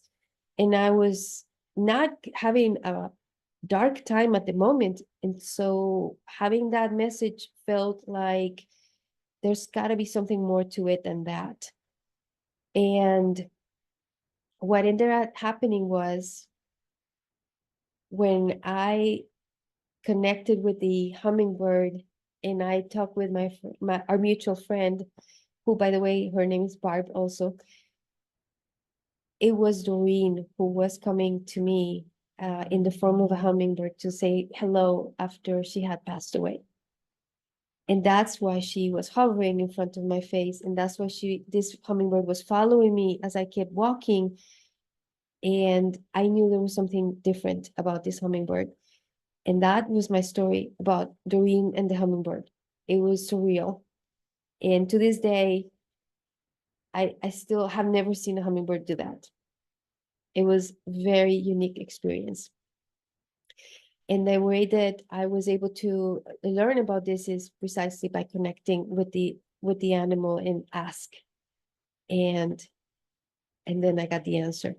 And I was not having a dark time at the moment. And so having that message felt like there's got to be something more to it than that. And what ended up happening was when I connected with the hummingbird and I talked with our mutual friend, who, by the way, her name is Barb also. It was Doreen who was coming to me in the form of a hummingbird to say hello after she had passed away. And that's why she was hovering in front of my face. And that's why this hummingbird was following me as I kept walking. And I knew there was something different about this hummingbird. And that was my story about Doreen and the hummingbird. It was surreal. And to this day, I still have never seen a hummingbird do that. It was very unique experience. And the way that I was able to learn about this is precisely by connecting with the animal and ask. And then I got the answer.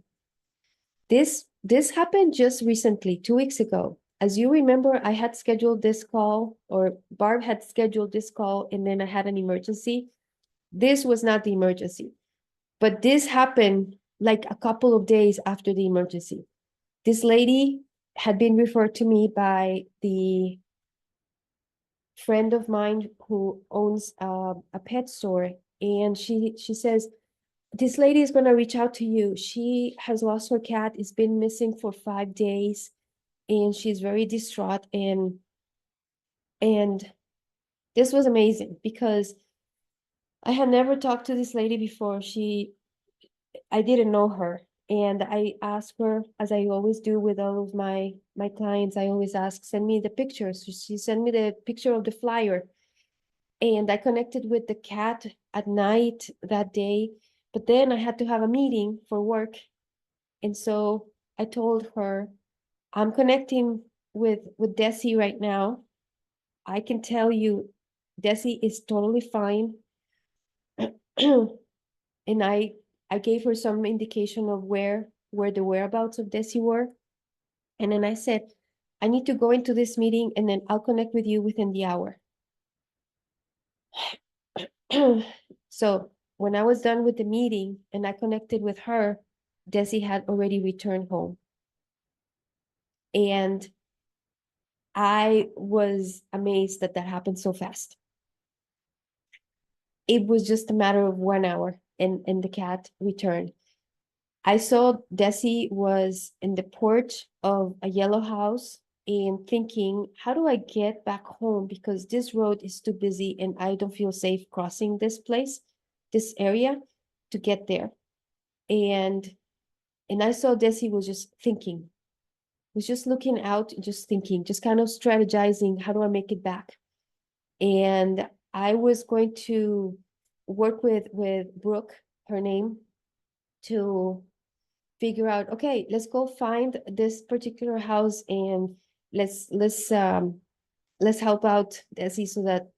This happened just recently, 2 weeks ago. As you remember, I had scheduled this call, or Barb had scheduled this call, and then I had an emergency. This was not the emergency, but this happened like a couple of days after the emergency. This lady had been referred to me by the friend of mine who owns a pet store, and she says, this lady is going to reach out to you. She has lost her cat. It's been missing for 5 days, and she's very distraught. And this was amazing because I had never talked to this lady before. I didn't know her. And I asked her, as I always do with all of my clients, I always ask, send me the pictures. So she sent me the picture of the flyer. And I connected with the cat at night that day. But then I had to have a meeting for work. And so I told her, I'm connecting with Desi right now. I can tell you, Desi is totally fine. And I gave her some indication of where the whereabouts of Desi were. And then I said, I need to go into this meeting and then I'll connect with you within the hour. So when I was done with the meeting and I connected with her, Desi had already returned home. And I was amazed that happened so fast. It was just a matter of 1 hour and the cat returned. I saw Desi was in the porch of a yellow house and thinking, how do I get back home? Because this road is too busy and I don't feel safe crossing this place, this area, to get there. And I saw Desi was just thinking, was just looking out, just thinking, just kind of strategizing, how do I make it back? And I was going to work with Brooke, her name, to figure out, okay, let's go find this particular house and let's help out Desi so that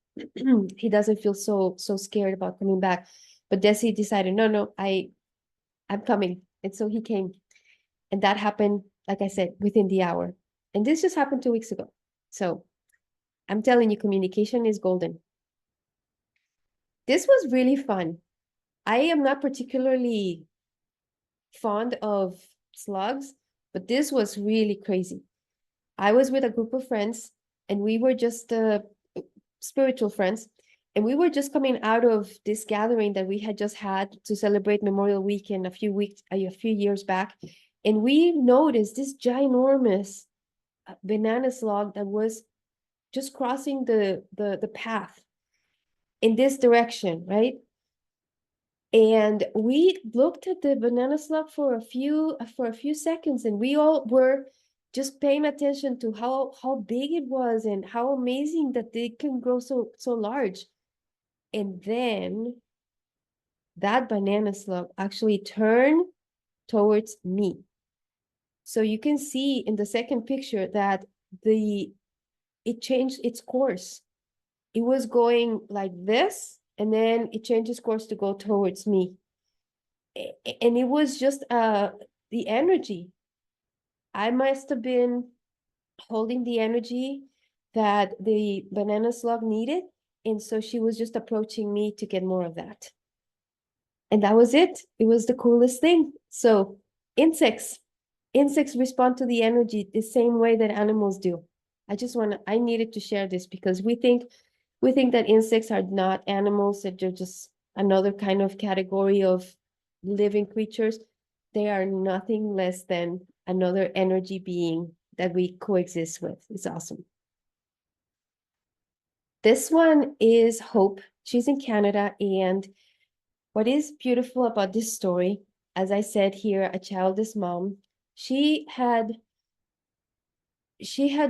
he doesn't feel so scared about coming back. But Desi decided, no, I'm coming. And so he came. And that happened, like I said, within the hour. And this just happened 2 weeks ago. So I'm telling you, communication is golden. This was really fun. I am not particularly fond of slugs, but this was really crazy. I was with a group of friends and we were just spiritual friends. And we were just coming out of this gathering that we had just had to celebrate Memorial Weekend a few years back. And we noticed this ginormous banana slug that was just crossing the path in this direction, right? And we looked at the banana slug for a few seconds, and we all were just paying attention to how big it was and how amazing that they can grow so large. And then that banana slug actually turned towards me. So you can see in the second picture that it changed its course. It was going like this, and then it changed its course to go towards me. And it was just the energy. I must have been holding the energy that the banana slug needed. And so she was just approaching me to get more of that. And that was it. It was the coolest thing. So insects respond to the energy the same way that animals do. I needed to share this because we think that insects are not animals, that they're just another kind of category of living creatures. They are nothing less than another energy being that we coexist with. It's awesome. This one is Hope. She's in Canada, and what is beautiful about this story, as I said here, a childless mom, she had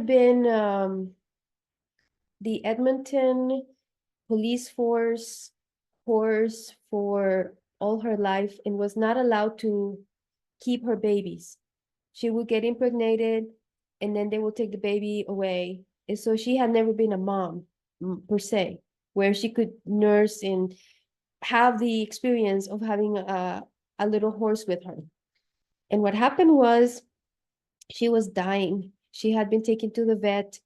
been the Edmonton police force horse for all her life and was not allowed to keep her babies. She would get impregnated and then they would take the baby away. And so she had never been a mom per se, where she could nurse and have the experience of having a little horse with her. And what happened was she was dying. She had been taken to the vet.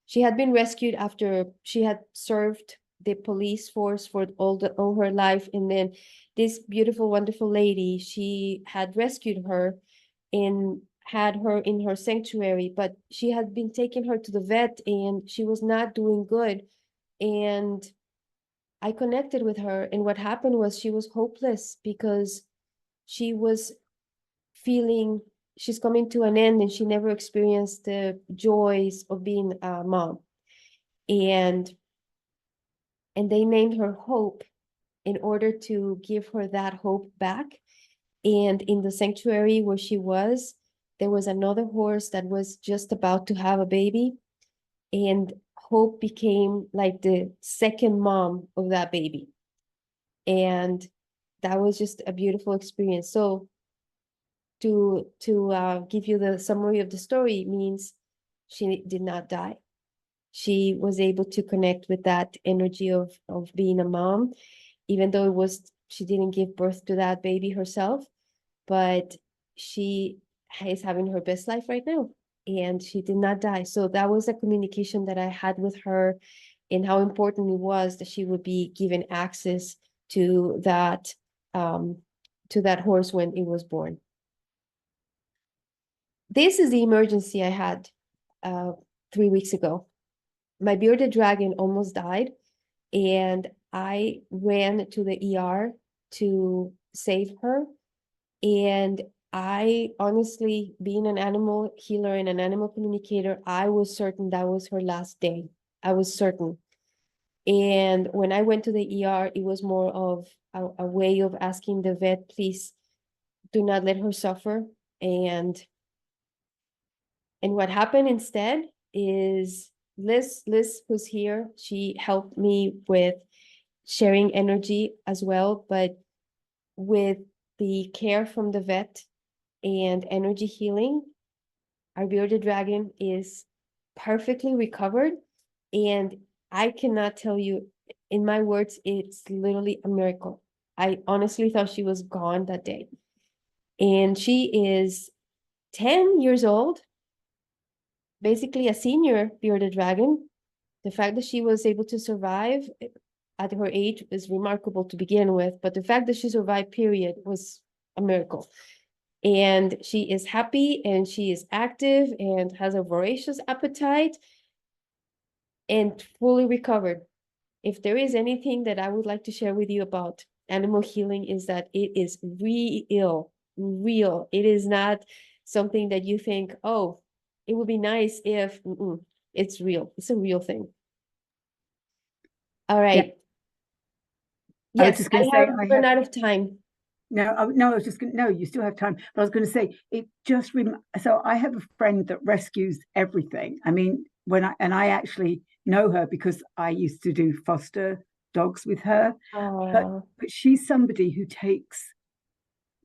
She had been rescued after she had served the police force for all her life. And then this beautiful, wonderful lady, she had rescued her and had her in her sanctuary, but she had been taking her to the vet and she was not doing good. And I connected with her, and what happened was she was hopeless because she was feeling she's coming to an end, and she never experienced the joys of being a mom. And they named her Hope in order to give her that hope back. And in the sanctuary where she was, there was another horse that was just about to have a baby, and Hope became like the second mom of that baby. And that was just a beautiful experience. So to give you the summary of the story means she did not die. She was able to connect with that energy of being a mom, even though she didn't give birth to that baby herself, but she is having her best life right now, and she did not die. So that was a communication that I had with her, and how important it was that she would be given access to that horse when it was born. This is the emergency I had 3 weeks ago. My bearded dragon almost died, and I ran to the ER to save her. And I honestly, being an animal healer and an animal communicator, I was certain that was her last day. I was certain. And when I went to the ER, it was more of a way of asking the vet, please do not let her suffer. And what happened instead is Liz was here. She helped me with sharing energy as well, but with the care from the vet and energy healing, our bearded dragon is perfectly recovered. And I cannot tell you, in my words, it's literally a miracle. I honestly thought she was gone that day. And she is 10 years old, basically a senior bearded dragon. The fact that she was able to survive at her age is remarkable to begin with, but the fact that she survived, period, was a miracle. And she is happy, and she is active, and has a voracious appetite, and fully recovered. If there is anything that I would like to share with you about animal healing, is that it is real. It is not something that you think, oh, it would be nice if. It's real. It's a real thing. All right. Yeah. Yes, I have run out of time. No, I was just going to, no, you still have time. But I was going to say, it just, so I have a friend that rescues everything. I mean, I actually know her because I used to do foster dogs with her. But she's somebody who takes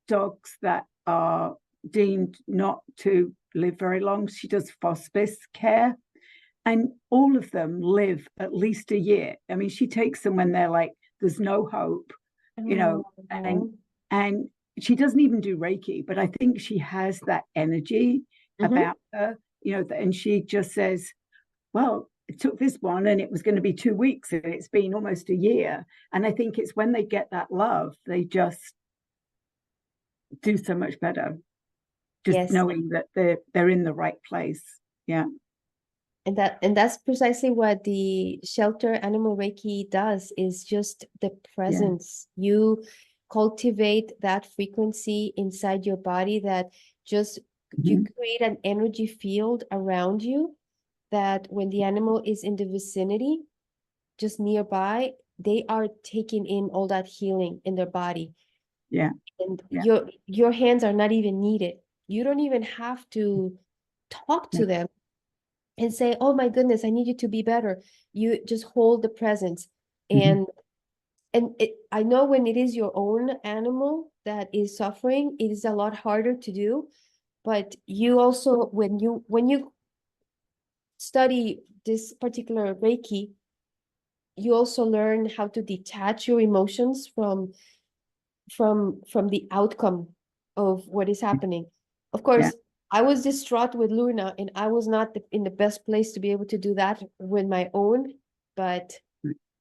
dogs that are deemed not to live very long. She does hospice care, and all of them live at least a year. I mean, she takes them when they're like, there's no hope, and she doesn't even do Reiki, but I think she has that energy about her, and she just says, well, it took this one and it was going to be 2 weeks and it's been almost a year. And I think it's when they get that love, they just do so much better. Just knowing that they're in the right place. Yeah. And that's precisely what the shelter animal Reiki does, is just the presence. Yeah. You cultivate that frequency inside your body that just you create an energy field around you, that when the animal is in the vicinity, just nearby, they are taking in all that healing in their body. Yeah. And your hands are not even needed. You don't even have to talk to them and say, oh my goodness, I need you to be better. You just hold the presence. And I know when it is your own animal that is suffering, it is a lot harder to do. But you also, when you study this particular Reiki, you also learn how to detach your emotions from the outcome of what is happening. Of course, I was distraught with Luna, and I was not in the best place to be able to do that with my own. But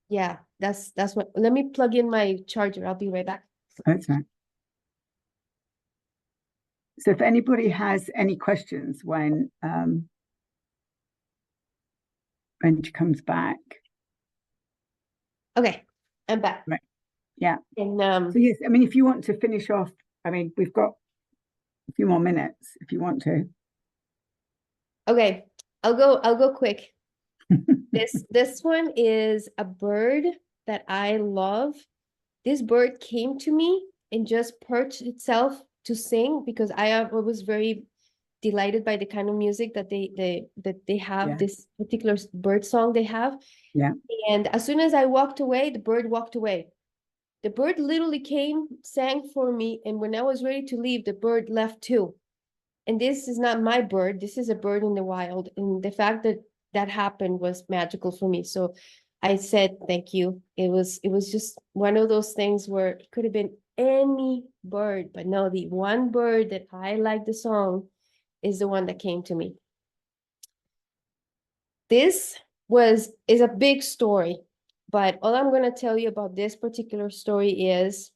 yeah, that's what. Let me plug in my charger. I'll be right back. That's right. So if anybody has any questions when she comes back. Okay. I'm back. Right. Yeah. And So yes, I mean, if you want to finish off, I mean, we've got a few more minutes if you want to. okay, I'll go quick. This one is a bird that I love. This bird came to me and just perched itself to sing because I was very delighted by the kind of music that they have, Yeah. this particular bird song they have. Yeah. And as soon as I walked away, the bird walked away. The bird literally came, sang for me, and when I was ready to leave, the bird left too. And this is not my bird, this is a bird in the wild. And the fact that that happened was magical for me. So I said thank you. It was just one of those things where it could have been any bird, but no, the one bird that I like the song is the one that came to me. This is a big story, but all I'm going to tell you about this particular story is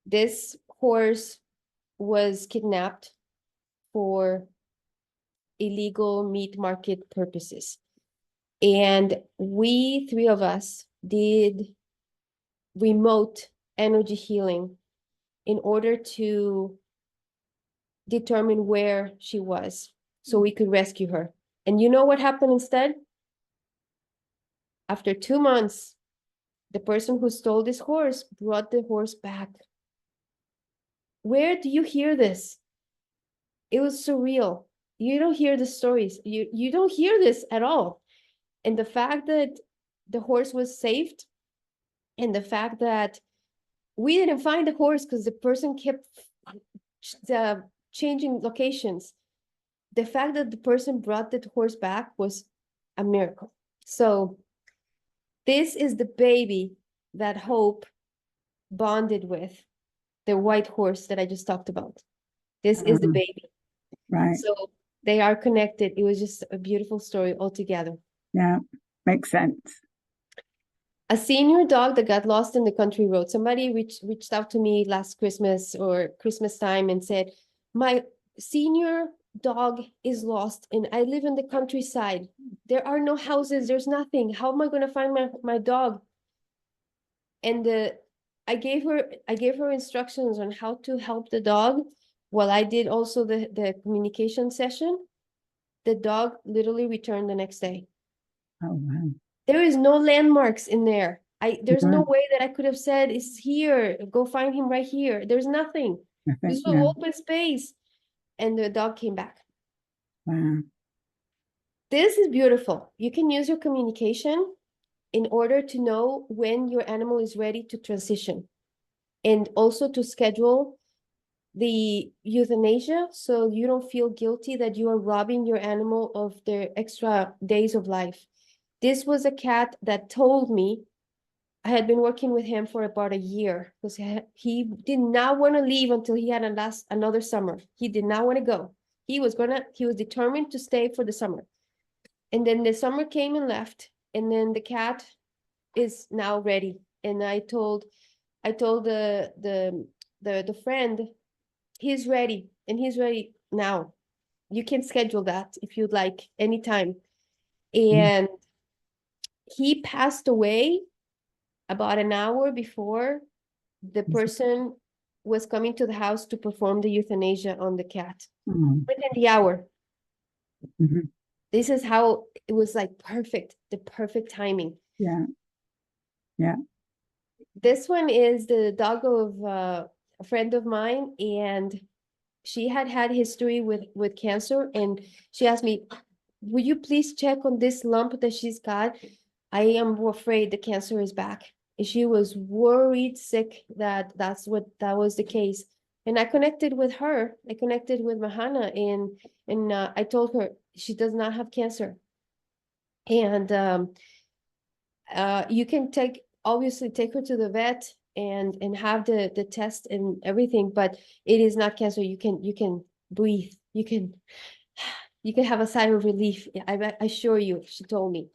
this horse was kidnapped for illegal meat market purposes. And we three of us did remote energy healing in order to determine where she was so we could rescue her. And you know what happened instead? After 2 months, the person who stole this horse brought the horse back. Where do you hear this? It was surreal. You don't hear the stories. You don't hear this at all. And the fact that the horse was saved, and the fact that we didn't find the horse because the person kept changing locations. The fact that the person brought the horse back was a miracle. So this is the baby that Hope bonded with, the white horse that I just talked about. This is the baby. Right. So they are connected. It was just a beautiful story altogether. Yeah, makes sense. A senior dog that got lost in the country road. Somebody reached out to me last Christmas or Christmas time and said, my senior dog is lost and I live in the countryside. There are no houses, there's nothing. How am I going to find my dog? And I gave her instructions on how to help the dog. While I did also the communication session, the dog literally returned the next day. Oh, wow. There is no landmarks in there. There's no Mhm. way that I could have said, it's here, go find him right here. There's nothing. I think, This was yeah. open space. And the dog came back. Wow. This is beautiful. You can use your communication in order to know when your animal is ready to transition, and also to schedule the euthanasia so you don't feel guilty that you are robbing your animal of their extra days of life. This was a cat that told me, I had been working with him for about a year because he did not want to leave until he had another summer. He did not want to go. He was determined to stay for the summer. And then the summer came and left. And then the cat is now ready. And I told the friend, he's ready, and he's ready now. You can schedule that if you'd like, anytime. And he passed away about an hour before the person was coming to the house to perform the euthanasia on the cat. Within the hour. This is how it was, like perfect, the perfect timing. Yeah. Yeah. This one is the dog of a friend of mine, and she had history with cancer, and she asked me, will you please check on this lump that she's got? I am afraid the cancer is back. And she was worried sick that was the case. And I connected with her. I connected with Mahana, and I told her she does not have cancer. And you can obviously take her to the vet and have the test and everything, but it is not cancer. You can breathe. You can have a sigh of relief. I assure you, she told me.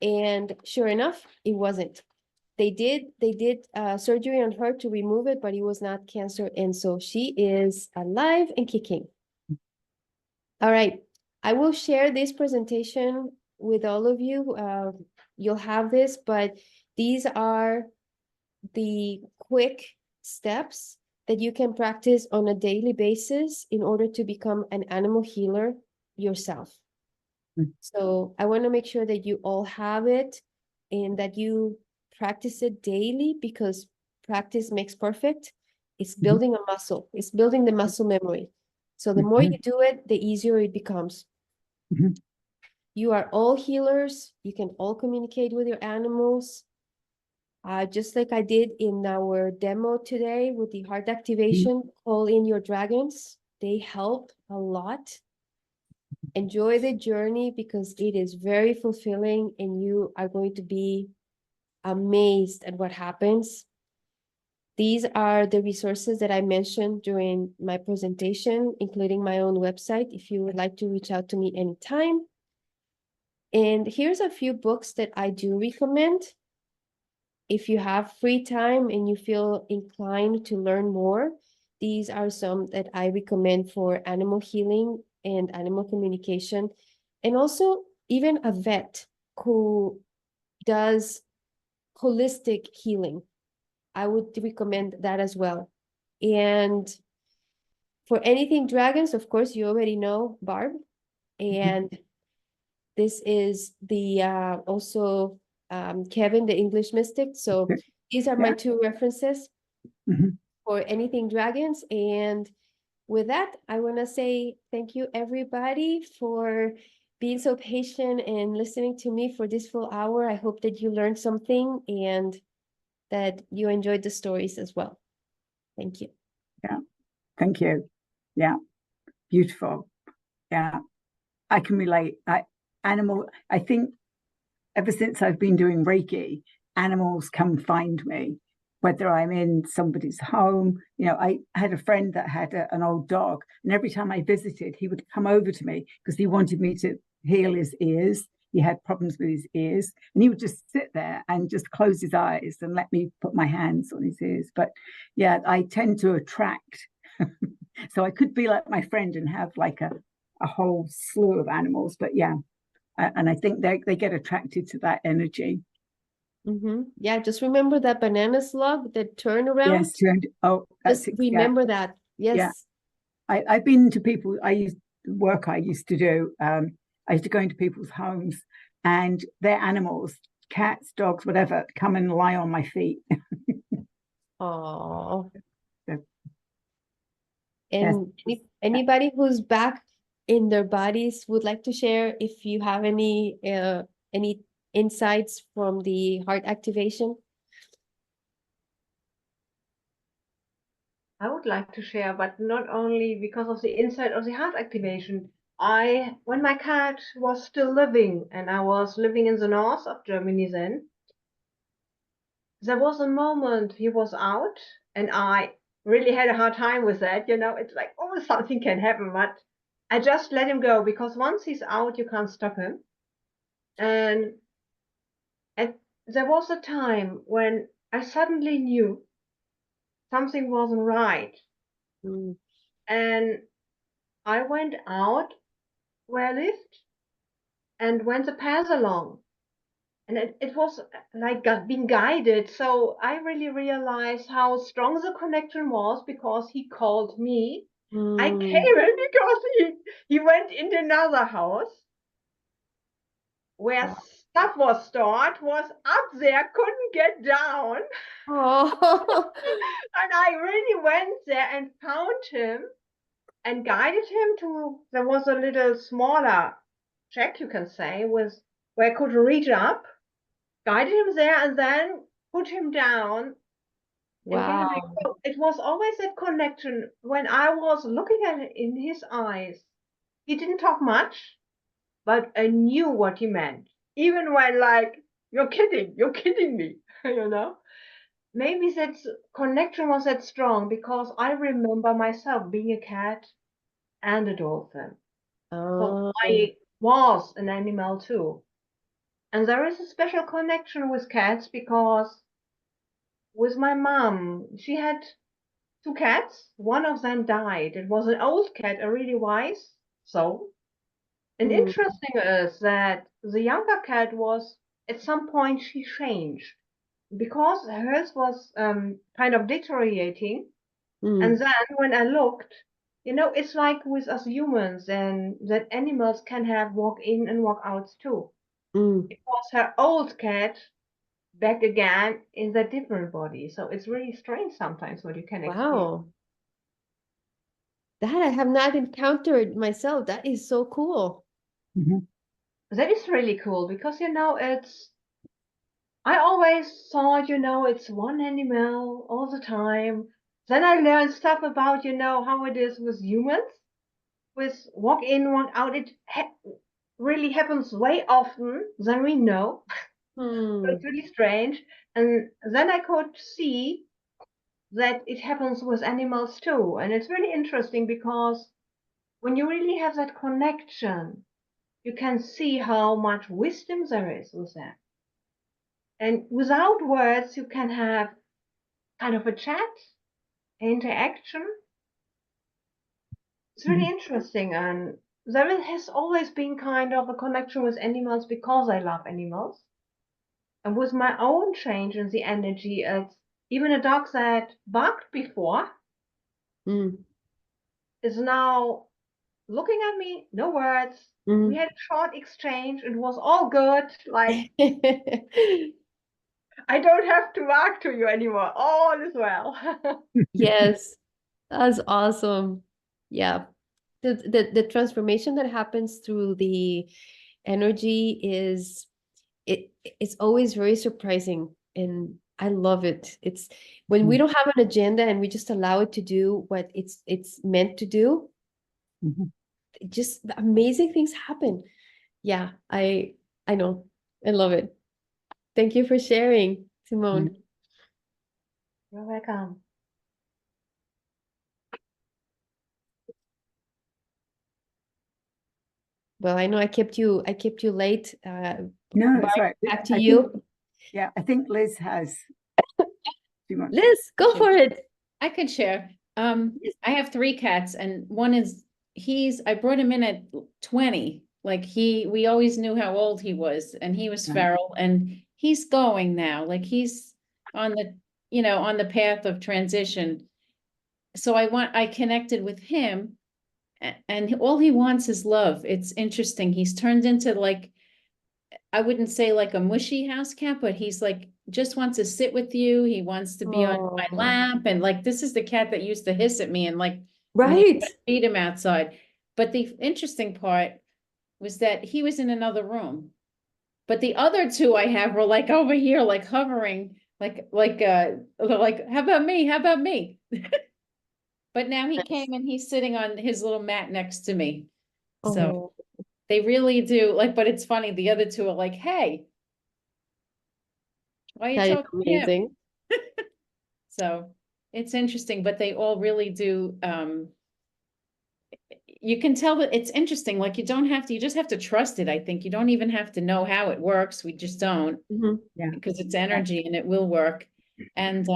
And sure enough, it wasn't. They did surgery on her to remove it, but it was not cancer. And so she is alive and kicking. All right. I will share this presentation with all of you. You'll have this, but these are the quick steps that you can practice on a daily basis in order to become an animal healer yourself. Mm. So I want to make sure that you all have it and that you practice it daily, because practice makes perfect. It's Mhm. building a muscle. It's building the muscle memory. So the more Mhm. you do it, the easier it becomes. Mhm. You are all healers. You can all communicate with your animals. Just like I did in our demo today with the heart activation, call in your dragons. They help a lot. Enjoy the journey because it is very fulfilling and you are going to be amazed at what happens. These are the resources that I mentioned during my presentation, including my own website, if you would like to reach out to me anytime. And here's a few books that I do recommend. If you have free time and you feel inclined to learn more, these are some that I recommend for animal healing and animal communication. And also even a vet who does holistic healing. I would recommend that as well. And for anything dragons, of course, you already know Barb. And this is the also Kevin, the English mystic. So these are my Yeah. two references Mhm. for anything dragons. And with that, I want to say thank you, everybody, for being so patient and listening to me for this full hour. I hope that you learned something and that you enjoyed the stories as well. Thank you. Yeah. Thank you. Yeah. Beautiful. Yeah. I can relate. I think ever since I've been doing Reiki, animals come find me, whether I'm in somebody's home. I had a friend that had an old dog, and every time I visited, he would come over to me because he wanted me to heal his ears. He had problems with his ears, and he would just sit there and just close his eyes and let me put my hands on his ears. But yeah, I tend to attract. So I could be like my friend and have like a whole slew of animals. But yeah, and I think they get attracted to that energy. Yeah, just remember that banana slug, that turnaround. Yes, 200. Oh, Just yeah, remember that. yeah. Yes. I've been to people. I used to do. I used to go into people's homes, and their animals, cats, dogs, whatever, come and lie on my feet. Oh. So, yes. And anybody who's back in their bodies would like to share if you have any insights from the heart activation? I would like to share, but not only because of the insight of the heart activation. When my cat was still living, and I was living in the north of Germany then, there was a moment he was out, and I really had a hard time with that. It's like, oh, something can happen, but I just let him go because once he's out, you can't stop him. And there was a time when I suddenly knew something wasn't right. Mm. And I went out where I lived and went the path along. And it was like being guided. So I really realized how strong the connection was because he called me. I came in because he went into another house where stuff was stored, was up there, couldn't get down. Oh. And I really went there and found him and guided him to, there was a little smaller check, you can say, with where I could reach up, guided him there, and then put him down and gave him a Wow. quote. It was always that connection. When I was looking at it in his eyes, he didn't talk much, but I knew what he meant. Even when, like, you're kidding me, you know? Maybe that connection was that strong because I remember myself being a cat and a dolphin. So Oh. I was an animal too. And there is a special connection with cats because with my mom, she had two cats. One of them died. It was an old cat, a really wise soul. And Mm. interesting is that the younger cat was, at some point, she changed. because hers was kind of deteriorating. Mm, And then when I looked, you know, it's like with us humans and that animals can have walk in and walk outs too. mm. It was her old cat back again in that different body. So it's really strange sometimes what you can experience. Wow. That I have not encountered myself. That is so cool. Mhm. That is really cool because, you know, I always thought, you know, it's one animal all the time. Then I learned stuff about, you know, how it is with humans, with walk in, walk out. It really happens way often than we know. So Hmm. it's really strange. And then I could see that it happens with animals too. And it's really interesting because when you really have that connection, you can see how much wisdom there is with that. And without words, you can have kind of a chat, interaction. It's really interesting. And there has always been kind of a connection with animals because I love animals. And with my own change in the energy, it's even a dog that barked before Mm, is now looking at me, no words. We mm. had a short exchange. It was all good. Like, I don't have to bark to you anymore. All is well. Yes, that's awesome. Yeah. The transformation that happens through the energy is it's always very surprising and I love it. It's when we Mm. don't have an agenda and we just allow it to do what it's meant to do, Mhm. just the amazing things happen. Yeah, I know. I love it. Thank you for sharing, Simone. You're welcome. Well, I know I kept you late. No, it's Bye. right. Back to I you. think, yeah, I think Liz has. She wants- Liz, go for it. I could share. Yes. I have 3 cats and one is, I brought him in at 20. Like we always knew how old he was and he was Right. feral and he's going now. Like he's on the, on the path of transition. So I connected with him and all he wants is love. It's interesting. He's turned into like, I wouldn't say like a mushy house cat, but he's like, just wants to sit with you. He wants to be on my Oh, lap. And like, this is the cat that used to hiss at me and like, right. feed him outside. But the interesting part was that he was in another room. But the other 2 I have were like over here, like hovering, they're like, how about me? How about me? But now he came and he's sitting on his little mat next to me. So Oh, they really do like, but it's funny. The other 2 are like, hey, why are you that is talking to him? amazing. So it's interesting, but they all really do. You can tell that it's interesting. Like you just have to trust it. I think you don't even have to know how it works. We just don't Mhm. Yeah. because it's energy and it will work. And